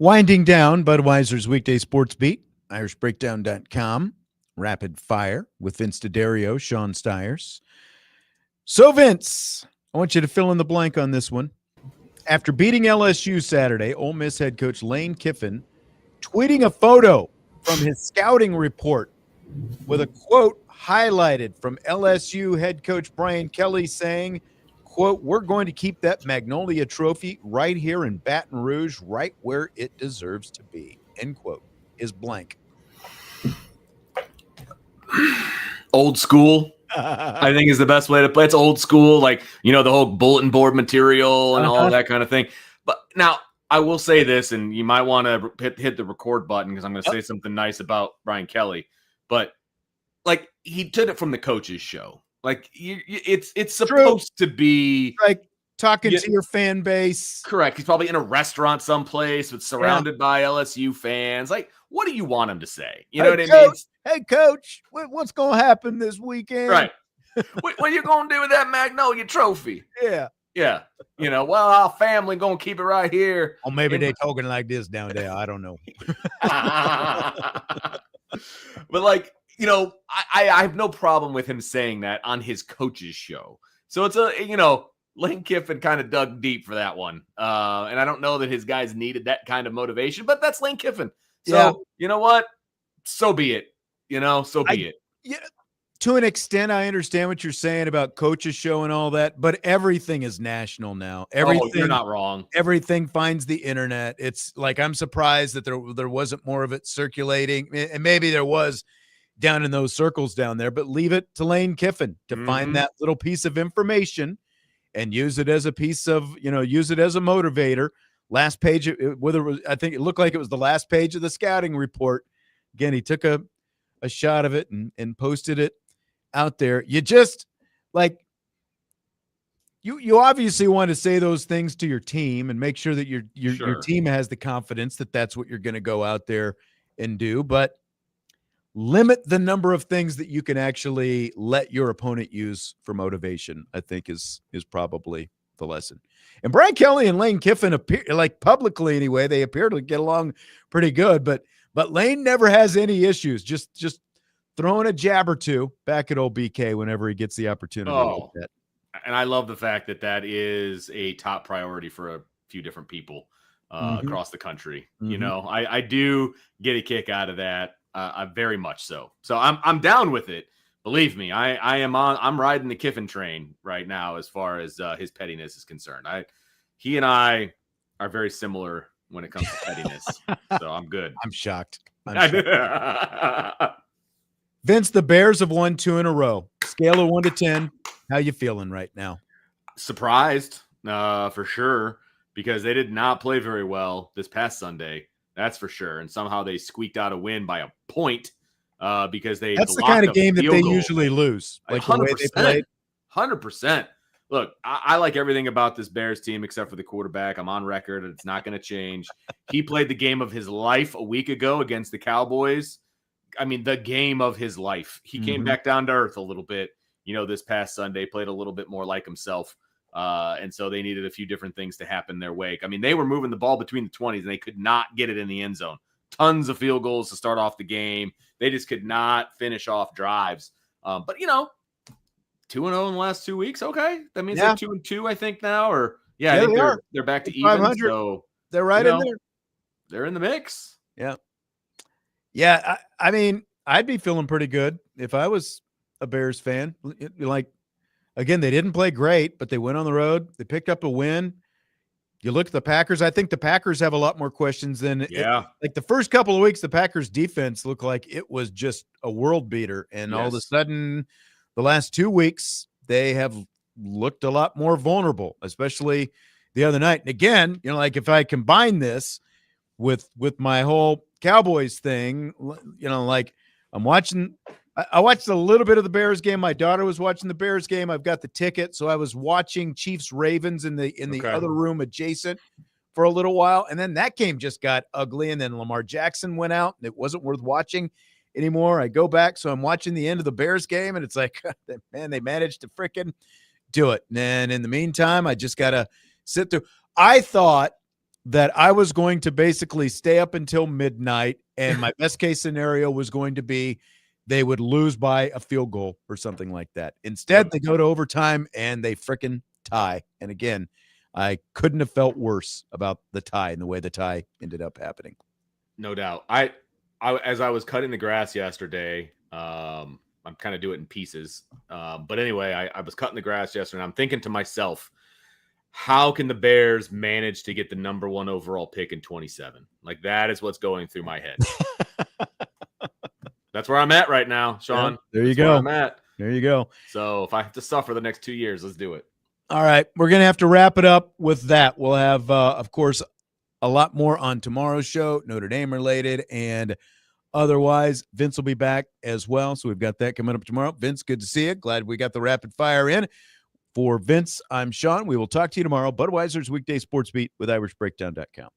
Winding down Budweiser's Weekday Sportsbeat, IrishBreakdown.com, Rapid Fire with Vince D'Addario, Sean Stiers. So, Vince, I want you to fill in the blank on this one. After beating LSU Saturday, Ole Miss head coach Lane Kiffin tweeting a photo from his scouting report with a quote highlighted from LSU head coach Brian Kelly saying, quote, "We're going to keep that Magnolia trophy right here in Baton Rouge, right where it deserves to be," end quote, is blank. Old school, I think, is the best way to play. It's old school, like, the whole bulletin board material and all that kind of thing. But now I will say this, and you might want to hit the record button because I'm going to say something nice about Brian Kelly. But like, he took it from the coach's show. Like, it's supposed to be like talking to your fan base. Correct. He's probably in a restaurant someplace with surrounded by LSU fans. Like, what do you want him to say? You know what I mean? Hey, coach, what's going to happen this weekend? Right. What are you going to do with that Magnolia trophy? Yeah. Yeah. Well, our family going to keep it right here. Or maybe they're talking like this down there. I don't know. But like, I have no problem with him saying that on his coach's show. So it's Lane Kiffin kind of dug deep for that one. And I don't know that his guys needed that kind of motivation, but that's Lane Kiffin. So, you know what? So be it. So be it. Yeah. To an extent, I understand what you're saying about coach's show and all that, but everything is national now. Everything, you're not wrong. Everything finds the internet. It's like, I'm surprised that there wasn't more of it circulating, and maybe there was down in those circles down there, but leave it to Lane Kiffin to find that little piece of information and use it as a piece of, use it as a motivator. Last page, I think it looked like it was the last page of the scouting report. Again, he took a shot of it and posted it out there. You just like, you obviously want to say those things to your team and make sure that your team has the confidence that that's what you're going to go out there and do, but limit the number of things that you can actually let your opponent use for motivation, I think is probably the lesson. And Brian Kelly and Lane Kiffin appear, like, publicly anyway, they appear to get along pretty good, but Lane never has any issues. Just throwing a jab or two back at old BK whenever he gets the opportunity. Like that. And I love the fact that is a top priority for a few different people across the country. I do get a kick out of that. Very much so. So I'm down with it. Believe me, I'm riding the Kiffin train right now as far as his pettiness is concerned. He and I are very similar when it comes to pettiness. So I'm good. I'm shocked. Vince, the Bears have won 2 in a row. Scale of 1 to 10. How you feeling right now? Surprised, for sure, because they did not play very well this past Sunday. That's for sure. And somehow they squeaked out a win by a point because that's the kind of game that they usually lose. Like 100%, the way they played. 100%. Look, I like everything about this Bears team except for the quarterback. I'm on record. It's not going to change. He played the game of his life a week ago against the Cowboys. I mean, the game of his life. He came back down to earth a little bit, this past Sunday, played a little bit more like himself. And so they needed a few different things to happen their way. I mean, they were moving the ball between the 20s and they could not get it in the end zone. Tons of field goals to start off the game. They just could not finish off drives. But 2-0 in the last 2 weeks. Okay. That means they're 2-2, I think now, or I think they're back to even. So they're right in there. They're in the mix. Yeah. Yeah. I mean, I'd be feeling pretty good if I was a Bears fan. Like, again, they didn't play great, but they went on the road. They picked up a win. You look at the Packers. I think the Packers have a lot more questions than like the first couple of weeks. The Packers defense looked like it was just a world beater. And all of a sudden, the last 2 weeks, they have looked a lot more vulnerable, especially the other night. And again, like, if I combine this with my whole Cowboys thing, like, I'm watching – I watched a little bit of the Bears game. My daughter was watching the Bears game. I've got the ticket, so I was watching Chiefs Ravens in the other room adjacent for a little while, and then that game just got ugly. And then Lamar Jackson went out, and it wasn't worth watching anymore. I go back, so I'm watching the end of the Bears game, and it's like, man, they managed to freaking do it. And in the meantime, I just gotta sit through. I thought that I was going to basically stay up until midnight, and my best case scenario was going to be they would lose by a field goal or something like that. Instead, they go to overtime and they frickin' tie. And again, I couldn't have felt worse about the tie and the way the tie ended up happening. No doubt. I as I was cutting the grass yesterday, I'm kind of doing it in pieces. But anyway, I was cutting the grass yesterday, and I'm thinking to myself, how can the Bears manage to get the number 1 overall pick in 27? Like, that is what's going through my head. That's where I'm at right now, Sean. Yeah, there you That's go. where I'm at. There you go. So if I have to suffer the next 2 years, let's do it. All right. We're going to have to wrap it up with that. We'll have, of course, a lot more on tomorrow's show, Notre Dame related, and otherwise, Vince will be back as well. So we've got that coming up tomorrow. Vince, good to see you. Glad we got the rapid fire in. For Vince, I'm Sean. We will talk to you tomorrow. Budweiser's Weekday Sports Beat with IrishBreakdown.com.